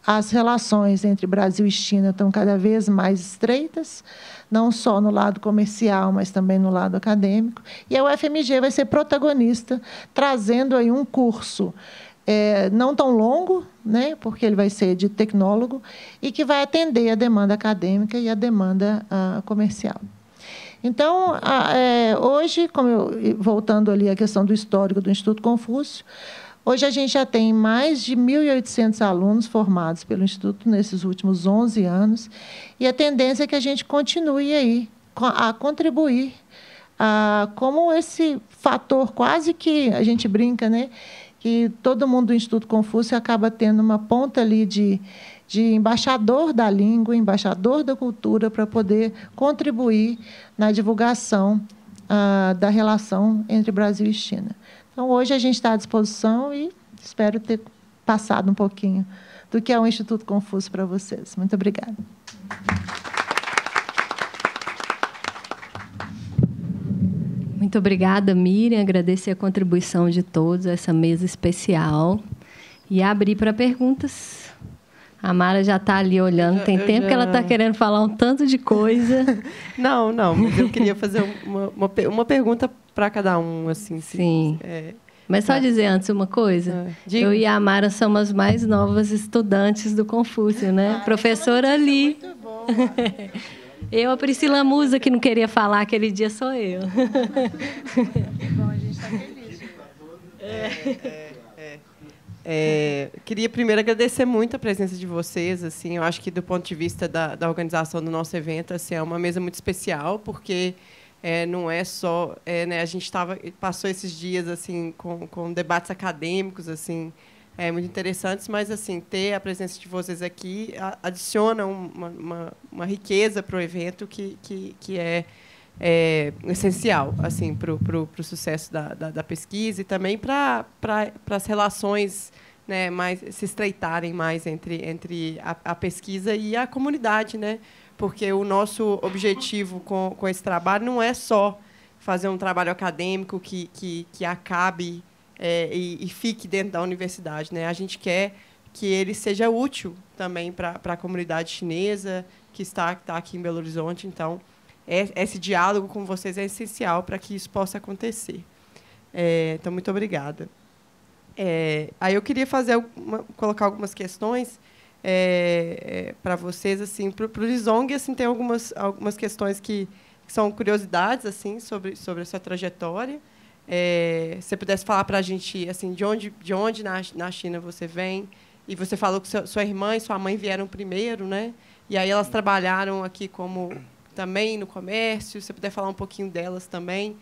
Speaker 11: As relações entre Brasil e China estão cada vez mais estreitas, não só no lado comercial, mas também no lado acadêmico. E a UFMG vai ser protagonista, trazendo aí um curso não tão longo, né, porque ele vai ser de tecnólogo, e que vai atender a demanda acadêmica e a demanda comercial. Então, hoje, voltando ali à questão do histórico do Instituto Confúcio, hoje a gente já tem mais de 1.800 alunos formados pelo Instituto nesses últimos 11 anos, e a tendência é que a gente continue aí a contribuir como esse fator, quase que a gente brinca, né, que todo mundo do Instituto Confúcio acaba tendo uma ponta ali de embaixador da língua, embaixador da cultura, para poder contribuir na divulgação da relação entre Brasil e China. Então, hoje a gente está à disposição e espero ter passado um pouquinho do que é o Instituto Confúcio para vocês. Muito obrigada.
Speaker 7: Muito obrigada, Miriam. Agradecer a contribuição de todos a essa mesa especial. E abrir para perguntas. A Mara já está ali olhando. Tem tempo que ela está querendo falar um tanto de coisa.
Speaker 1: Não, mas eu queria fazer uma pergunta para cada um, assim.
Speaker 7: Sim. Mas só dizer antes uma coisa. Eu e a Mara somos as mais novas estudantes do Confúcio, né? Professora ali. Muito bom. Eu, a Priscila Musa, que não queria falar aquele dia, sou eu.
Speaker 11: Bom, a gente está feliz.
Speaker 1: Queria primeiro agradecer muito a presença de vocês. Assim, eu acho que, do ponto de vista da organização do nosso evento, assim, é uma mesa muito especial, porque não é só... né, a gente passou esses dias assim, com debates acadêmicos assim, muito interessantes, mas assim, ter a presença de vocês aqui adiciona uma riqueza para o evento que é essencial assim, para o sucesso da pesquisa e também para as relações, né, se estreitarem mais entre a pesquisa e a comunidade, né? Porque o nosso objetivo com esse trabalho não é só fazer um trabalho acadêmico que acabe e fique dentro da universidade, né? A gente quer que ele seja útil também para a comunidade chinesa que está aqui em Belo Horizonte. Então, esse diálogo com vocês é essencial para que isso possa acontecer. Então, muito obrigada. Aí eu queria colocar algumas questões para vocês, assim, para o Lizong, assim, tem algumas questões que são curiosidades, assim, sobre a sua trajetória. Se você pudesse falar para a gente, assim, de onde na China você vem, e você falou que sua irmã e sua mãe vieram primeiro, né? E aí elas trabalharam aqui também no comércio. Se você puder falar um pouquinho delas também.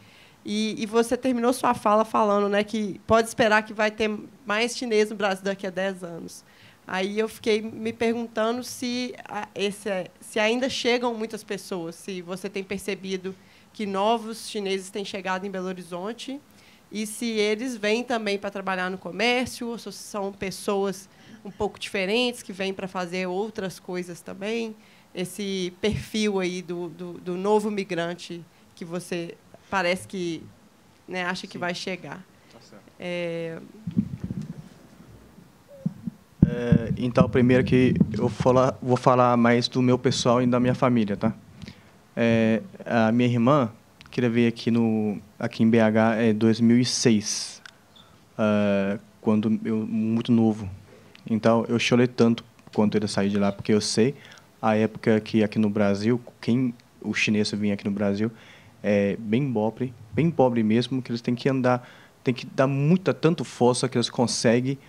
Speaker 1: E você terminou sua fala falando, né, que pode esperar que vai ter mais chinês no Brasil daqui a 10 anos. Aí eu fiquei me perguntando se ainda chegam muitas pessoas, se você tem percebido que novos chineses têm chegado em Belo Horizonte e se eles vêm também para trabalhar no comércio, ou se são pessoas um pouco diferentes que vêm para fazer outras coisas também. Esse perfil aí do novo migrante que você parece que, né, acha que vai chegar. Tá certo.
Speaker 9: Então, primeiro que eu vou falar mais do meu pessoal e da minha família, tá? A minha irmã, que veio aqui em BH em 2006, quando eu muito novo. Então, eu chorei tanto quando ele saiu de lá, porque eu sei a época que aqui no Brasil, o chinês vinha aqui no Brasil, é bem pobre mesmo, que eles têm que andar, tem que dar tanto força que eles conseguem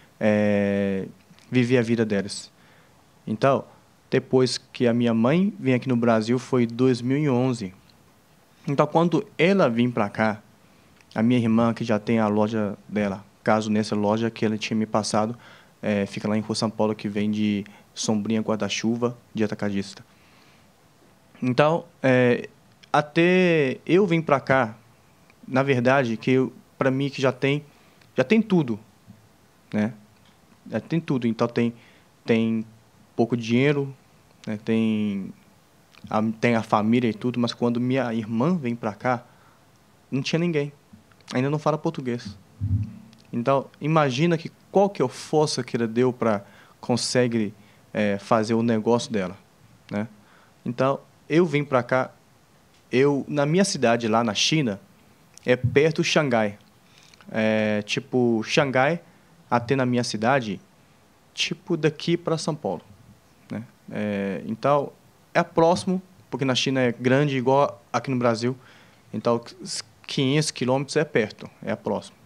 Speaker 9: viver a vida deles. Então, depois que a minha mãe veio aqui no Brasil, foi em 2011. Então, quando ela vinha para cá, a minha irmã, que já tem a loja dela, caso nessa loja que ela tinha me passado, fica lá em Rua São Paulo, que vende sombrinha, guarda-chuva de atacadista. Então, até eu vim para cá, na verdade, que para mim que já tem tudo, né? Já tem tudo. Então tem pouco dinheiro, né? Tem a família e tudo, mas quando minha irmã vem para cá, não tinha ninguém. Ainda não fala português. Então, imagina que qual que é a força que ela deu para conseguir fazer o negócio dela, né? Então, eu vim para cá, na minha cidade lá na China, é perto de Xangai. Tipo, Xangai até na minha cidade, tipo daqui para São Paulo, né? Então, é próximo, porque na China é grande igual aqui no Brasil. Então, 500 quilômetros é perto, é próximo,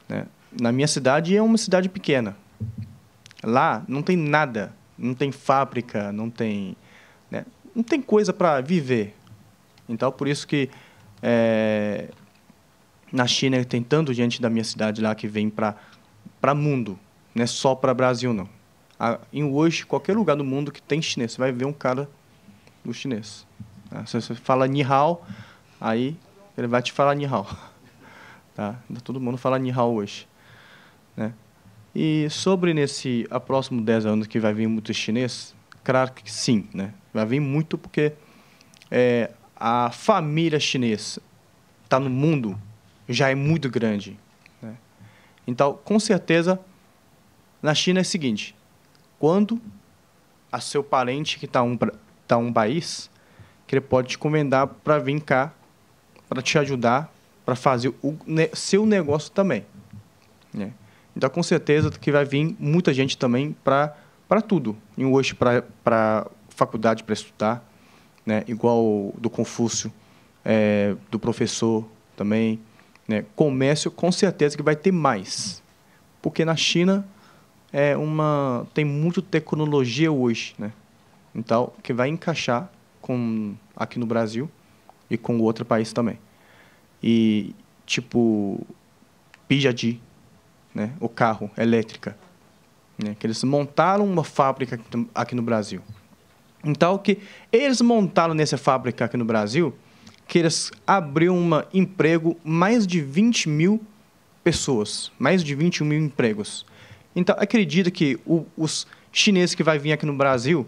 Speaker 9: né? Na minha cidade é uma cidade pequena. Lá não tem nada, não tem fábrica, não tem, né? Não tem coisa para viver. Então, por isso que na China tem tanta gente da minha cidade lá que vem para mundo, não é só para Brasil, não. Hoje, qualquer lugar do mundo que tem chinês, você vai ver um cara do chinês. Se você fala Ni Hao, aí ele vai te falar Ni Hao. Tá? Todo mundo fala Ni Hao hoje, né? E sobre a próximos 10 anos que vai vir muito chinês, claro que sim, né? Vai vir muito porque a família chinesa está no mundo, já é muito grande, né? Então, com certeza, na China é o seguinte: quando a seu parente que está um país, que ele pode te convidar para vir cá, para te ajudar, para fazer o seu negócio também, né? Então, com certeza que vai vir muita gente também para tudo. E hoje para faculdade para estudar, né? Igual do Confúcio, do professor também, né? Comércio, com certeza que vai ter mais, porque na China tem muita tecnologia hoje, né? Então, que vai encaixar aqui no Brasil e com outro país também. E, tipo, Pijadi, né? O carro elétrica, né? Que eles montaram uma fábrica aqui no Brasil. Então, que eles montaram nessa fábrica aqui no Brasil, que eles abriram um emprego, mais de 20 mil pessoas, mais de 21 mil empregos. Então, acredita que os chineses que vai vir aqui no Brasil,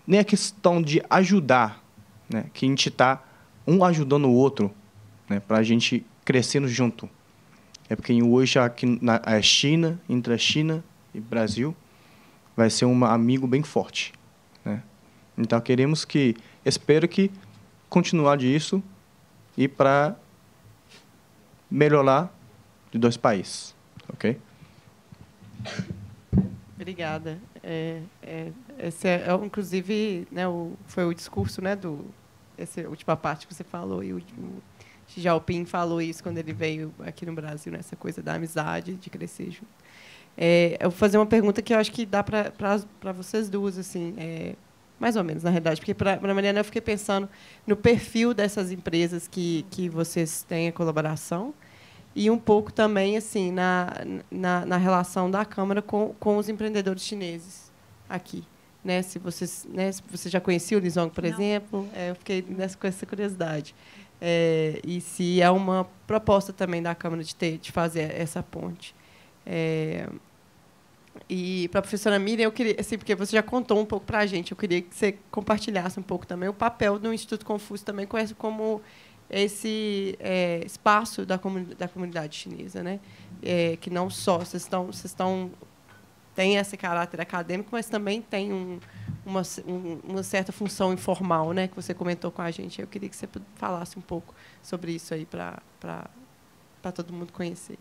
Speaker 9: nem é questão de ajudar, né? Que a gente está um ajudando o outro, né? Para a gente crescendo junto. É porque hoje aqui na China, entre a China e o Brasil, vai ser um amigo bem forte, né? Então, espero que continuar disso e para melhorar de dois países, ok?
Speaker 1: Obrigada. Esse inclusive, né, foi o discurso, né, essa última parte que você falou, e o Xi Jinping falou isso quando ele veio aqui no Brasil, né, essa coisa da amizade, de crescer junto. Eu vou fazer uma pergunta que eu acho que dá para vocês duas, assim, mais ou menos, na realidade, porque, para a Mariana, eu fiquei pensando no perfil dessas empresas que vocês têm a colaboração, e um pouco também assim na relação da Câmara com os empreendedores chineses aqui, né? Se você já conhecia o Lizong, por exemplo, eu fiquei com essa curiosidade, e se é uma proposta também da Câmara de fazer essa ponte. E para a professora Miriam, eu queria, assim, porque você já contou um pouco para a gente, eu queria que você compartilhasse um pouco também o papel do Instituto Confúcio também como esse espaço da comunidade chinesa, né? Que não só vocês têm esse caráter acadêmico, mas também tem uma certa função informal, né? Que você comentou com a gente. Eu queria que você falasse um pouco sobre isso aí para todo mundo conhecer.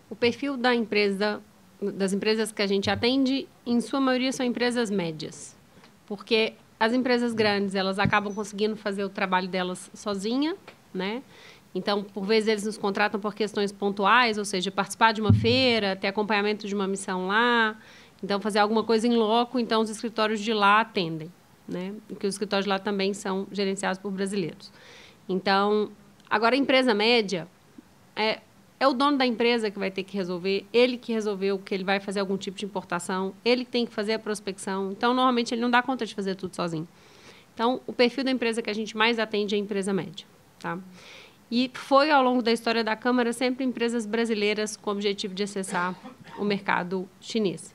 Speaker 10: O perfil das empresas que a gente atende, em sua maioria, são empresas médias. Porque as empresas grandes, elas acabam conseguindo fazer o trabalho delas sozinha, né? Então, por vezes, eles nos contratam por questões pontuais, ou seja, participar de uma feira, ter acompanhamento de uma missão lá, então, fazer alguma coisa em loco, então, os escritórios de lá atendem, né? Porque os escritórios de lá também são gerenciados por brasileiros. Então, Agora, a empresa média, é o dono da empresa que vai ter que resolver, ele que resolveu que ele vai fazer algum tipo de importação, ele que tem que fazer a prospecção. Então, normalmente, ele não dá conta de fazer tudo sozinho. Então, o perfil da empresa que a gente mais atende é a empresa média. Tá? E foi, ao longo da história da Câmara, sempre empresas brasileiras com o objetivo de acessar o mercado chinês.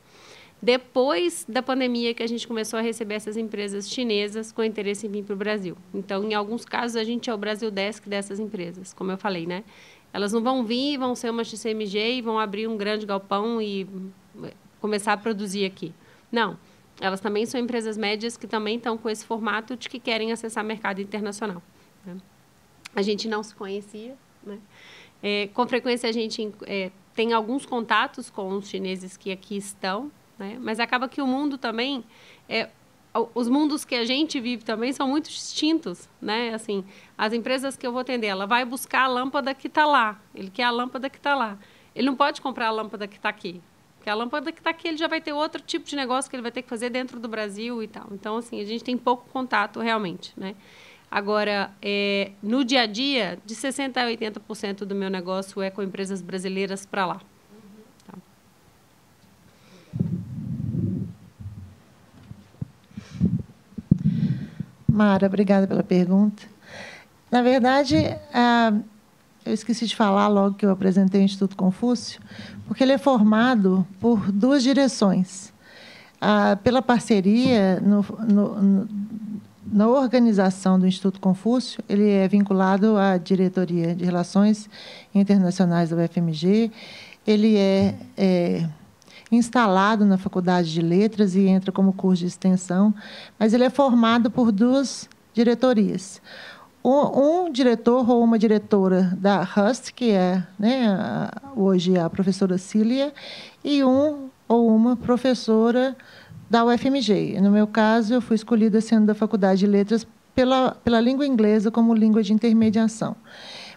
Speaker 10: Depois da pandemia que a gente começou a receber essas empresas chinesas com interesse em vir para o Brasil. Então, em alguns casos, a gente é o Brasil Desk dessas empresas, como eu falei, né? Elas não vão vir, vão ser uma XCMG e vão abrir um grande galpão e começar a produzir aqui. Não, elas também são empresas médias que também estão com esse formato de que querem acessar mercado internacional. Né? A gente não se conhecia, né? Com frequência, a gente tem alguns contatos com os chineses que aqui estão, né? Mas acaba que o mundo também... os mundos que a gente vive também são muito distintos, né? Assim, as empresas que eu vou atender, ela vai buscar a lâmpada que está lá. Ele quer a lâmpada que está lá. Ele não pode comprar a lâmpada que está aqui. Porque a lâmpada que está aqui, ele já vai ter outro tipo de negócio que ele vai ter que fazer dentro do Brasil e tal. Então, assim, a gente tem pouco contato realmente, né? Agora, no dia a dia, de 60% a 80% do meu negócio é com empresas brasileiras para lá. Tá.
Speaker 11: Mara, obrigada pela pergunta. Na verdade, eu esqueci de falar logo que eu apresentei o Instituto Confúcio, porque ele é formado por duas direções. Pela parceria, na organização do Instituto Confúcio, ele é vinculado à Diretoria de Relações Internacionais da UFMG, ele é instalado na Faculdade de Letras e entra como curso de extensão, mas ele é formado por duas diretorias. Um diretor ou uma diretora da HUST, que é, né, hoje a professora Cília, e um ou uma professora da UFMG. No meu caso, eu fui escolhida sendo da Faculdade de Letras pela língua inglesa como língua de intermediação.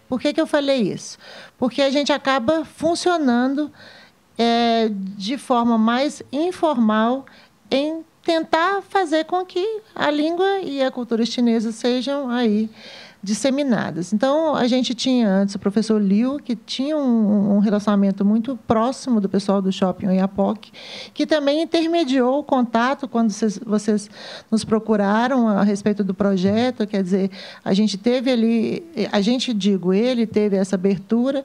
Speaker 11: Por que eu falei isso? Porque a gente acaba funcionando de forma mais informal em tentar fazer com que a língua e a cultura chinesa sejam aí disseminadas. Então, a gente tinha antes o professor Liu, que tinha um relacionamento muito próximo do pessoal do Shopping Oiapoque, que também intermediou o contato quando vocês nos procuraram a respeito do projeto. Quer dizer, a gente teve ali, ele teve essa abertura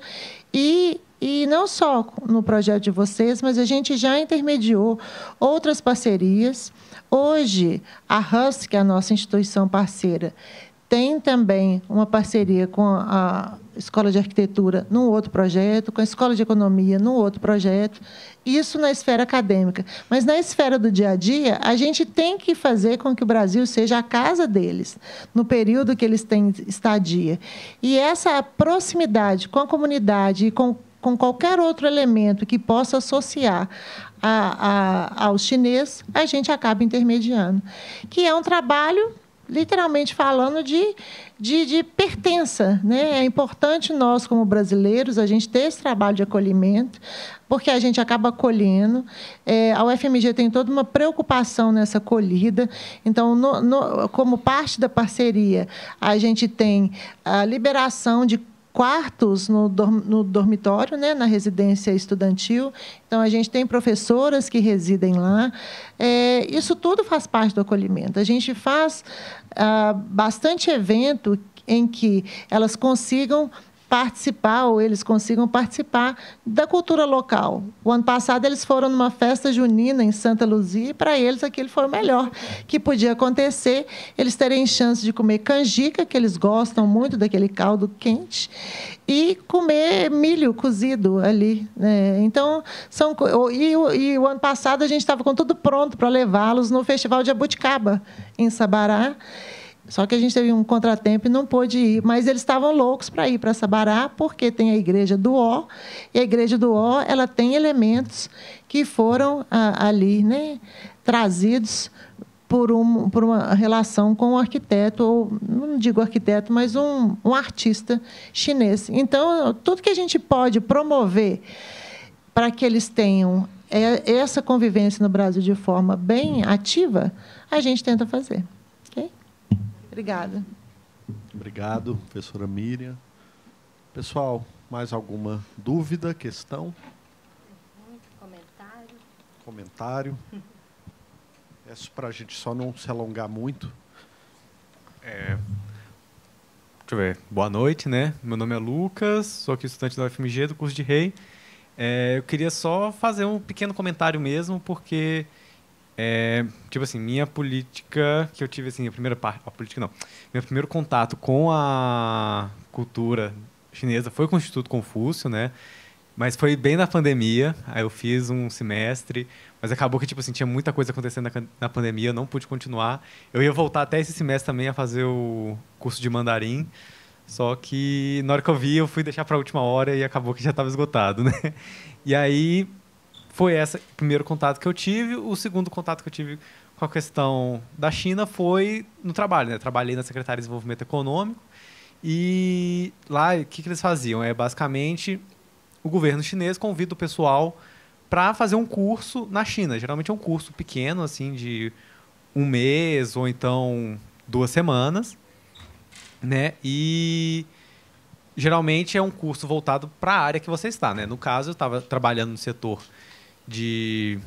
Speaker 11: e não só no projeto de vocês, mas a gente já intermediou outras parcerias. Hoje, a HUST, que é a nossa instituição parceira, tem também uma parceria com a Escola de Arquitetura num outro projeto, com a Escola de Economia num outro projeto, isso na esfera acadêmica. Mas, na esfera do dia a dia, a gente tem que fazer com que o Brasil seja a casa deles, no período que eles têm estadia. E essa proximidade com a comunidade e com qualquer outro elemento que possa associar ao chinês, a gente acaba intermediando. Que é um trabalho, literalmente falando, de pertença. Né? É importante nós, como brasileiros, a gente ter esse trabalho de acolhimento, porque a gente acaba acolhendo. A UFMG tem toda uma preocupação nessa acolhida. Então, como parte da parceria, a gente tem a liberação de quartos no dormitório, né, na residência estudantil. Então, a gente tem professoras que residem lá. Isso tudo faz parte do acolhimento. A gente faz bastante evento em que elas consigam participar, ou eles consigam participar da cultura local. O ano passado, eles foram numa festa junina em Santa Luzia, e, para eles, aquilo foi o melhor que podia acontecer. Eles terem chance de comer canjica, que eles gostam muito daquele caldo quente, e comer milho cozido ali. Né? Então, e o ano passado, a gente estava com tudo pronto para levá-los no Festival de Jabuticaba, em Sabará. Só que a gente teve um contratempo e não pôde ir. Mas eles estavam loucos para ir para Sabará, porque tem a Igreja do Ó. E a Igreja do Ó, ela tem elementos que foram ali, né, trazidos por uma relação com um arquiteto, ou não digo arquiteto, mas um artista chinês. Então, tudo que a gente pode promover para que eles tenham essa convivência no Brasil de forma bem ativa, a gente tenta fazer. Obrigada.
Speaker 2: Obrigado, professora Miriam. Pessoal, mais alguma dúvida, questão? Comentário? Peço para a gente só não se alongar muito.
Speaker 6: Deixa eu ver. Boa noite, né? Meu nome é Lucas, sou aqui estudante da UFMG, do curso de REI. Eu queria só fazer um pequeno comentário mesmo, porque, tipo assim, minha política que eu tive, assim, meu primeiro contato com a cultura chinesa foi com o Instituto Confúcio, né? Mas foi bem na pandemia, aí eu fiz um semestre, mas acabou que, tipo assim, tinha muita coisa acontecendo na pandemia, eu não pude continuar. Eu ia voltar até esse semestre também a fazer o curso de mandarim, só que na hora que eu vi, eu fui deixar para a última hora e acabou que já estava esgotado, né? E aí foi esse o primeiro contato que eu tive. O segundo contato que eu tive com a questão da China foi no trabalho, né? Trabalhei na Secretaria de Desenvolvimento Econômico e lá o que eles faziam? Basicamente, o governo chinês convida o pessoal para fazer um curso na China. Geralmente é um curso pequeno, assim, de 1 mês ou então 2 semanas, né? E geralmente é um curso voltado para a área que você está, né? No caso, eu estava trabalhando no setor de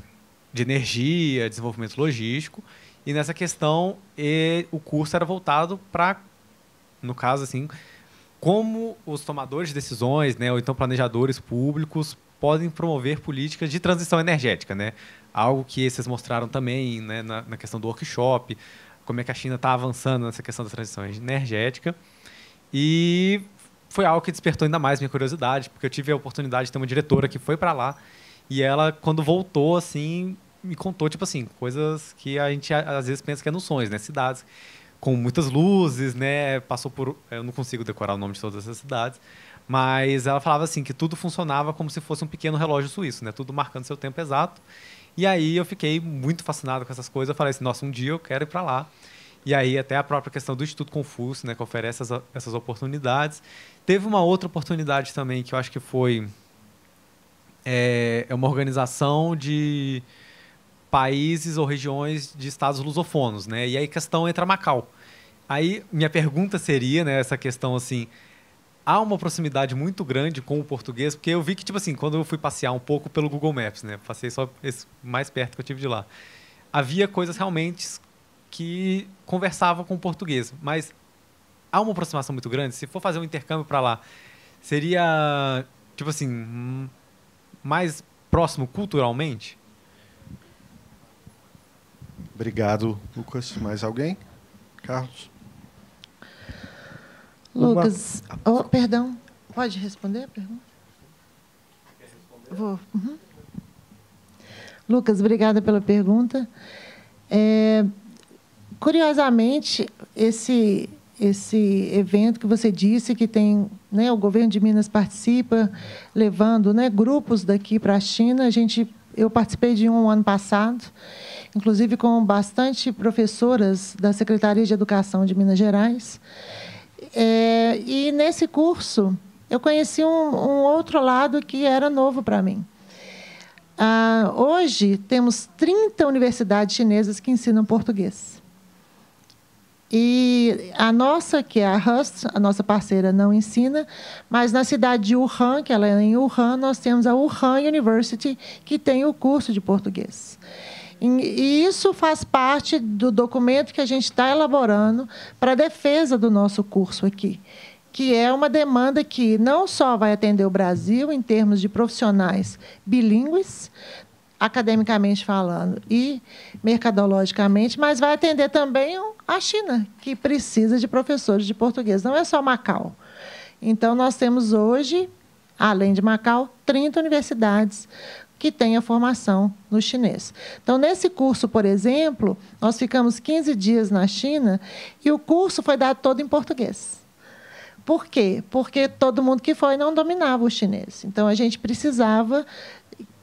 Speaker 6: energia, desenvolvimento logístico, e nessa questão o curso era voltado para, no caso, assim, como os tomadores de decisões, né, ou então planejadores públicos podem promover políticas de transição energética, né? Algo que vocês mostraram também, né, na questão do workshop, como é que a China está avançando nessa questão da transição energética. E foi algo que despertou ainda mais minha curiosidade, porque eu tive a oportunidade de ter uma diretora que foi para lá e ela, quando voltou, assim, me contou, tipo assim, coisas que a gente às vezes pensa que é nos sonhos, né? Cidades com muitas luzes, né? Passou por... Eu não consigo decorar o nome de todas essas cidades, mas ela falava assim que tudo funcionava como se fosse um pequeno relógio suíço, né? Tudo marcando seu tempo exato. E aí eu fiquei muito fascinado com essas coisas. Eu falei assim, nossa, um dia eu quero ir para lá. E aí até a própria questão do Instituto Confúcio, né? Que oferece essas oportunidades. Teve uma outra oportunidade também que eu acho que foi uma organização de países ou regiões de estados lusofonos, né? E aí a questão entra Macau. Aí minha pergunta seria, né, essa questão assim, há uma proximidade muito grande com o português, porque eu vi que, tipo assim, quando eu fui passear um pouco pelo Google Maps, né, passei só esse mais perto que eu tive de lá, havia coisas realmente que conversavam com o português, mas há uma aproximação muito grande. Se for fazer um intercâmbio para lá, seria, tipo assim, mais próximo culturalmente?
Speaker 2: Obrigado, Lucas. Mais alguém? Carlos?
Speaker 11: Lucas, perdão, pode responder a pergunta? Vou. Uhum. Lucas, obrigada pela pergunta. Curiosamente, esse evento que você disse que tem, né, o governo de Minas participa, levando, né, grupos daqui para a China. Eu participei de um ano passado, inclusive com bastante professoras da Secretaria de Educação de Minas Gerais. E nesse curso eu conheci um outro lado que era novo para mim. Hoje temos 30 universidades chinesas que ensinam português. E a nossa, que é a HUST, a nossa parceira, não ensina, mas na cidade de Wuhan, que ela é em Wuhan, nós temos a Wuhan University, que tem o curso de português. E isso faz parte do documento que a gente está elaborando para a defesa do nosso curso aqui, que é uma demanda que não só vai atender o Brasil em termos de profissionais bilíngues, academicamente falando e mercadologicamente, mas vai atender também a China, que precisa de professores de português. Não é só Macau. Então, nós temos hoje, além de Macau, 30 universidades que têm a formação no chinês. Então, nesse curso, por exemplo, nós ficamos 15 dias na China e o curso foi dado todo em português. Por quê? Porque todo mundo que foi não dominava o chinês. Então, a gente precisava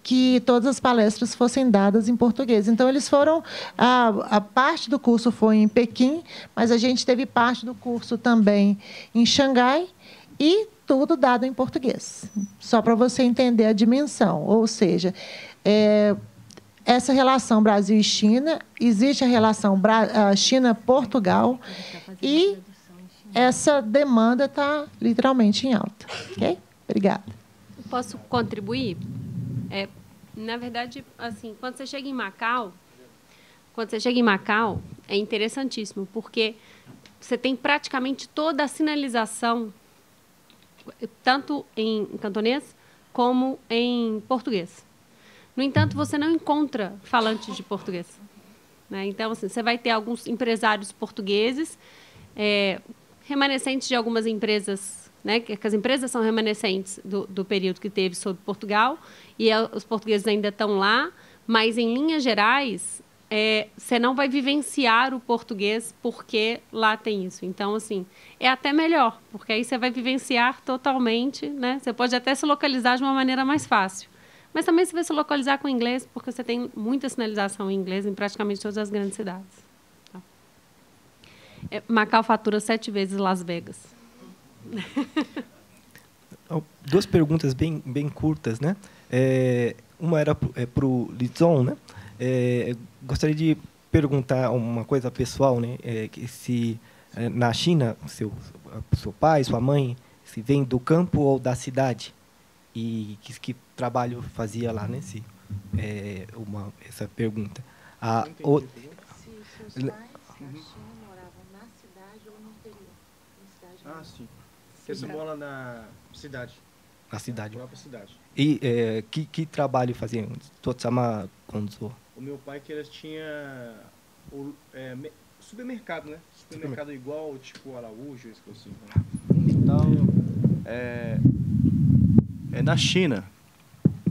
Speaker 11: que todas as palestras fossem dadas em português. Então, eles foram... A parte do curso foi em Pequim, mas a gente teve parte do curso também em Xangai e tudo dado em português. Só para você entender a dimensão. Ou seja, essa relação Brasil e China, existe a relação China-Portugal e essa demanda está literalmente em alta. Ok? Obrigada.
Speaker 10: Posso contribuir? Na verdade, assim, quando você chega em Macau, é interessantíssimo, porque você tem praticamente toda a sinalização, tanto em cantonês como em português. No entanto, você não encontra falantes de português, né? Então, assim, você vai ter alguns empresários portugueses, remanescentes de algumas empresas, né? Que as empresas são remanescentes do período que teve sob Portugal, e os portugueses ainda estão lá, mas, em linhas gerais, você não vai vivenciar o português porque lá tem isso. Então, assim, é até melhor, porque aí você vai vivenciar totalmente, né? Você pode até se localizar de uma maneira mais fácil. Mas também você vai se localizar com o inglês, porque você tem muita sinalização em inglês em praticamente todas as grandes cidades. Tá? Macau fatura 7 vezes Las Vegas.
Speaker 3: Duas perguntas bem curtas, né? Uma era para o Lizon, né? Gostaria de perguntar uma coisa pessoal, né? Que se na China, seu pai, sua mãe, se vem do campo ou da cidade, e que trabalho fazia lá, né? Essa pergunta.
Speaker 11: Se os seus pais moravam na cidade ou no interior?
Speaker 9: Sim. Você mora na cidade.
Speaker 3: Na cidade.
Speaker 9: Na própria cidade.
Speaker 3: E que trabalho faziam?
Speaker 9: O meu pai que ele tinha supermercado, né? Supermercado igual, tipo Araújo, isso assim. Né? Então, na China,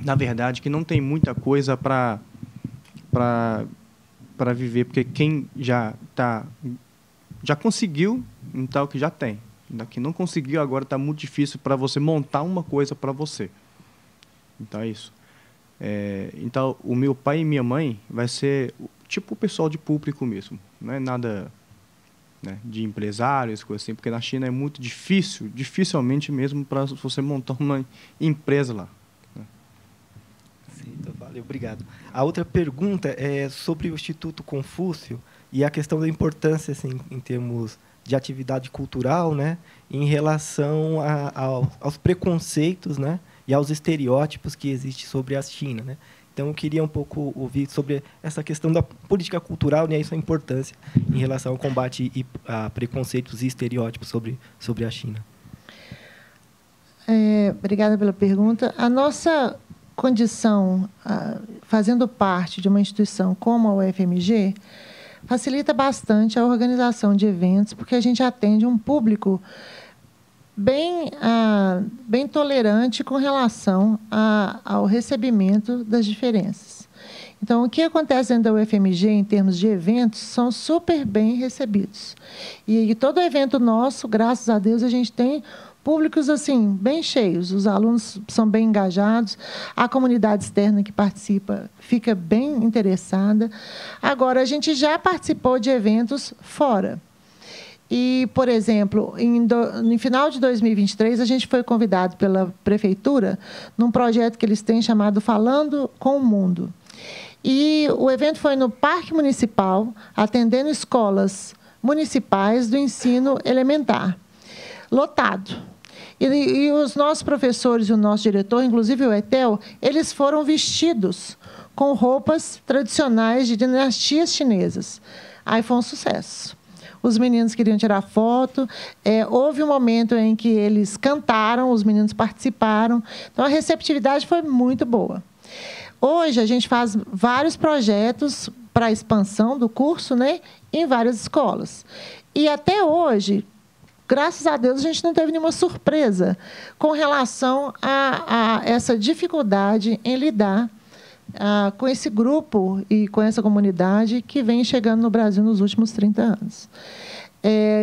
Speaker 9: na verdade, que não tem muita coisa para viver, porque quem já conseguiu, então que já tem. Quem não conseguiu, agora está muito difícil para você montar uma coisa para você. Então, é isso. Então, o meu pai e minha mãe vai ser tipo o pessoal de público mesmo. Não é nada, né, de empresários, coisa assim, porque na China é muito difícil, dificilmente mesmo, para você montar uma empresa lá. Né?
Speaker 3: Sim, então, valeu, obrigado. A outra pergunta é sobre o Instituto Confúcio e a questão da importância, assim, em termos de atividade cultural, né, em relação aos preconceitos, né, e aos estereótipos que existem sobre a China, né? Então, eu queria um pouco ouvir sobre essa questão da política cultural, né, e sua importância em relação ao combate a preconceitos e estereótipos sobre a China.
Speaker 11: Obrigada pela pergunta. A nossa condição, fazendo parte de uma instituição como a UFMG, facilita bastante a organização de eventos, porque a gente atende um público bem tolerante com relação ao recebimento das diferenças. Então, o que acontece dentro da UFMG, em termos de eventos, são super bem recebidos. E todo evento nosso, graças a Deus, a gente tem públicos assim bem cheios, os alunos são bem engajados, a comunidade externa que participa fica bem interessada. Agora, a gente já participou de eventos fora. E, por exemplo, no final de 2023, a gente foi convidado pela prefeitura num projeto que eles têm chamado Falando com o Mundo. E o evento foi no Parque Municipal, atendendo escolas municipais do ensino elementar, lotado. E os nossos professores e o nosso diretor, inclusive o Etel, eles foram vestidos com roupas tradicionais de dinastias chinesas. Aí foi um sucesso. Os meninos queriam tirar foto. Houve um momento em que eles cantaram, os meninos participaram. Então, a receptividade foi muito boa. Hoje, a gente faz vários projetos para a expansão do curso, né, em várias escolas. E, até hoje, graças a Deus, a gente não teve nenhuma surpresa com relação a essa dificuldade em lidar com esse grupo e com essa comunidade que vem chegando no Brasil nos últimos 30 anos.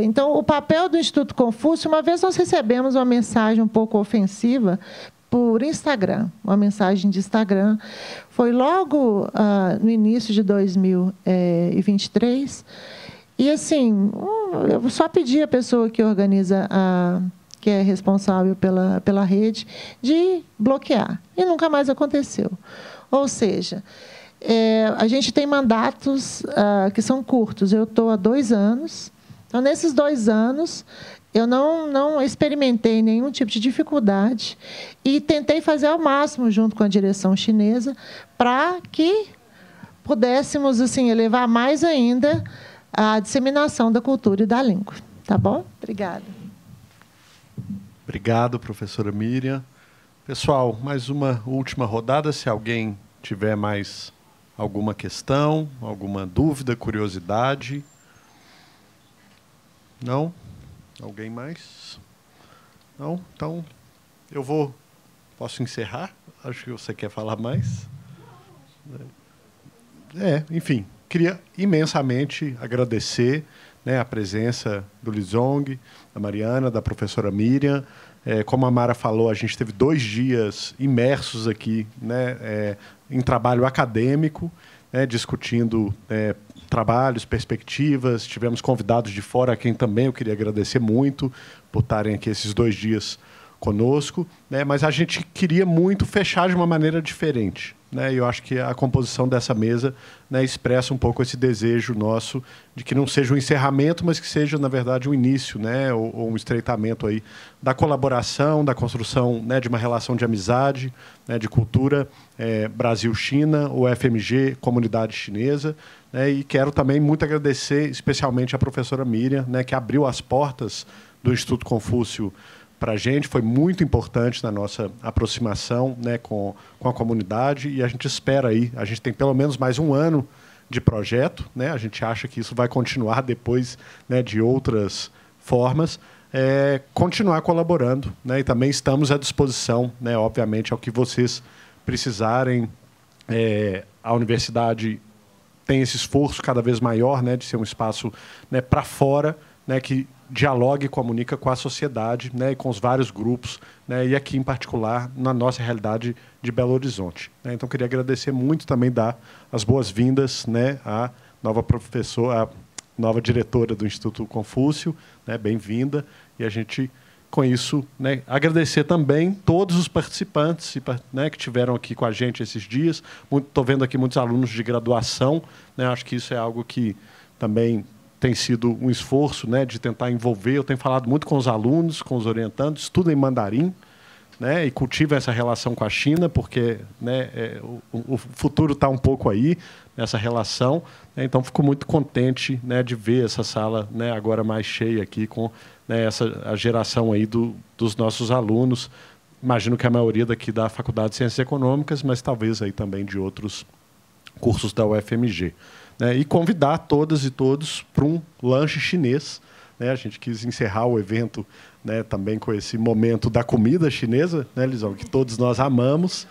Speaker 11: Então, o papel do Instituto Confúcio, uma vez nós recebemos uma mensagem um pouco ofensiva por Instagram, uma mensagem de Instagram, foi logo no início de 2023, e, assim, eu só pedi à pessoa que organiza, que é responsável pela rede, de bloquear, e nunca mais aconteceu. Ou seja, a gente tem mandatos que são curtos. Eu estou há 2 anos, Então, nesses 2 anos, eu não experimentei nenhum tipo de dificuldade e tentei fazer ao máximo, junto com a direção chinesa, para que pudéssemos assim, elevar mais ainda a disseminação da cultura e da língua. Tá bom? Obrigada.
Speaker 2: Obrigado, professora Miriam. Pessoal, mais uma última rodada. Se alguém tiver mais alguma questão, alguma dúvida, curiosidade. Não? Alguém mais? Não? Então, posso encerrar? Acho que você quer falar mais. Enfim, queria imensamente agradecer, né, a presença do Lizong, da Mariana, da professora Miriam. Como a Mara falou, a gente teve 2 dias imersos aqui, né, em trabalho acadêmico, né, discutindo trabalhos, perspectivas. Tivemos convidados de fora, a quem também eu queria agradecer muito por estarem aqui esses 2 dias conosco, né, mas a gente queria muito fechar de uma maneira diferente, né, e eu acho que a composição dessa mesa, né, expressa um pouco esse desejo nosso de que não seja um encerramento, mas que seja, na verdade, um início, né, ou um estreitamento aí da colaboração, da construção, né, de uma relação de amizade, né, de cultura Brasil-China, o FMG, comunidade chinesa, né, e quero também muito agradecer especialmente a professora Miriam, né, que abriu as portas do Instituto Confúcio para a gente, foi muito importante na nossa aproximação, né, com a comunidade, e a gente espera aí, a gente tem pelo menos mais 1 ano de projeto, né, a gente acha que isso vai continuar depois, né, de outras formas, continuar colaborando, né, e também estamos à disposição, né, obviamente, ao que vocês precisarem. A universidade tem esse esforço cada vez maior, né, de ser um espaço, né, para fora, né, que dialoga e comunica com a sociedade, né, e com os vários grupos, né, e aqui, em particular, na nossa realidade de Belo Horizonte, né. Então, queria agradecer muito, também dar as boas-vindas, né, à nova professora, à nova diretora do Instituto Confúcio, né, bem-vinda, e a gente, com isso, né, agradecer também todos os participantes, né, que tiveram aqui com a gente esses dias. Estou vendo aqui muitos alunos de graduação, né, acho que isso é algo que também tem sido um esforço, né, de tentar envolver. Eu tenho falado muito com os alunos, com os orientandos, estudam em mandarim, né, e cultivam essa relação com a China, porque, né, o futuro está um pouco aí, nessa relação, né, então fico muito contente, né, de ver essa sala, né, agora mais cheia aqui, com, né, a geração aí dos nossos alunos. Imagino que a maioria daqui da Faculdade de Ciências Econômicas, mas talvez aí também de outros cursos da UFMG. Né, e convidar todas e todos para um lanche chinês. Né, a gente quis encerrar o evento, né, também com esse momento da comida chinesa, né, Lisão, que todos nós amamos,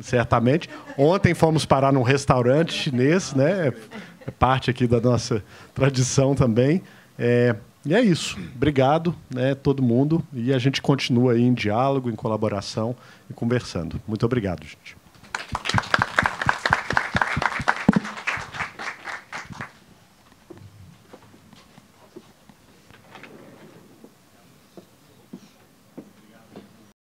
Speaker 2: certamente. Ontem fomos parar num restaurante chinês, né, é parte aqui da nossa tradição também. E é isso. Obrigado, né, todo mundo. E a gente continua aí em diálogo, em colaboração e conversando. Muito obrigado, gente.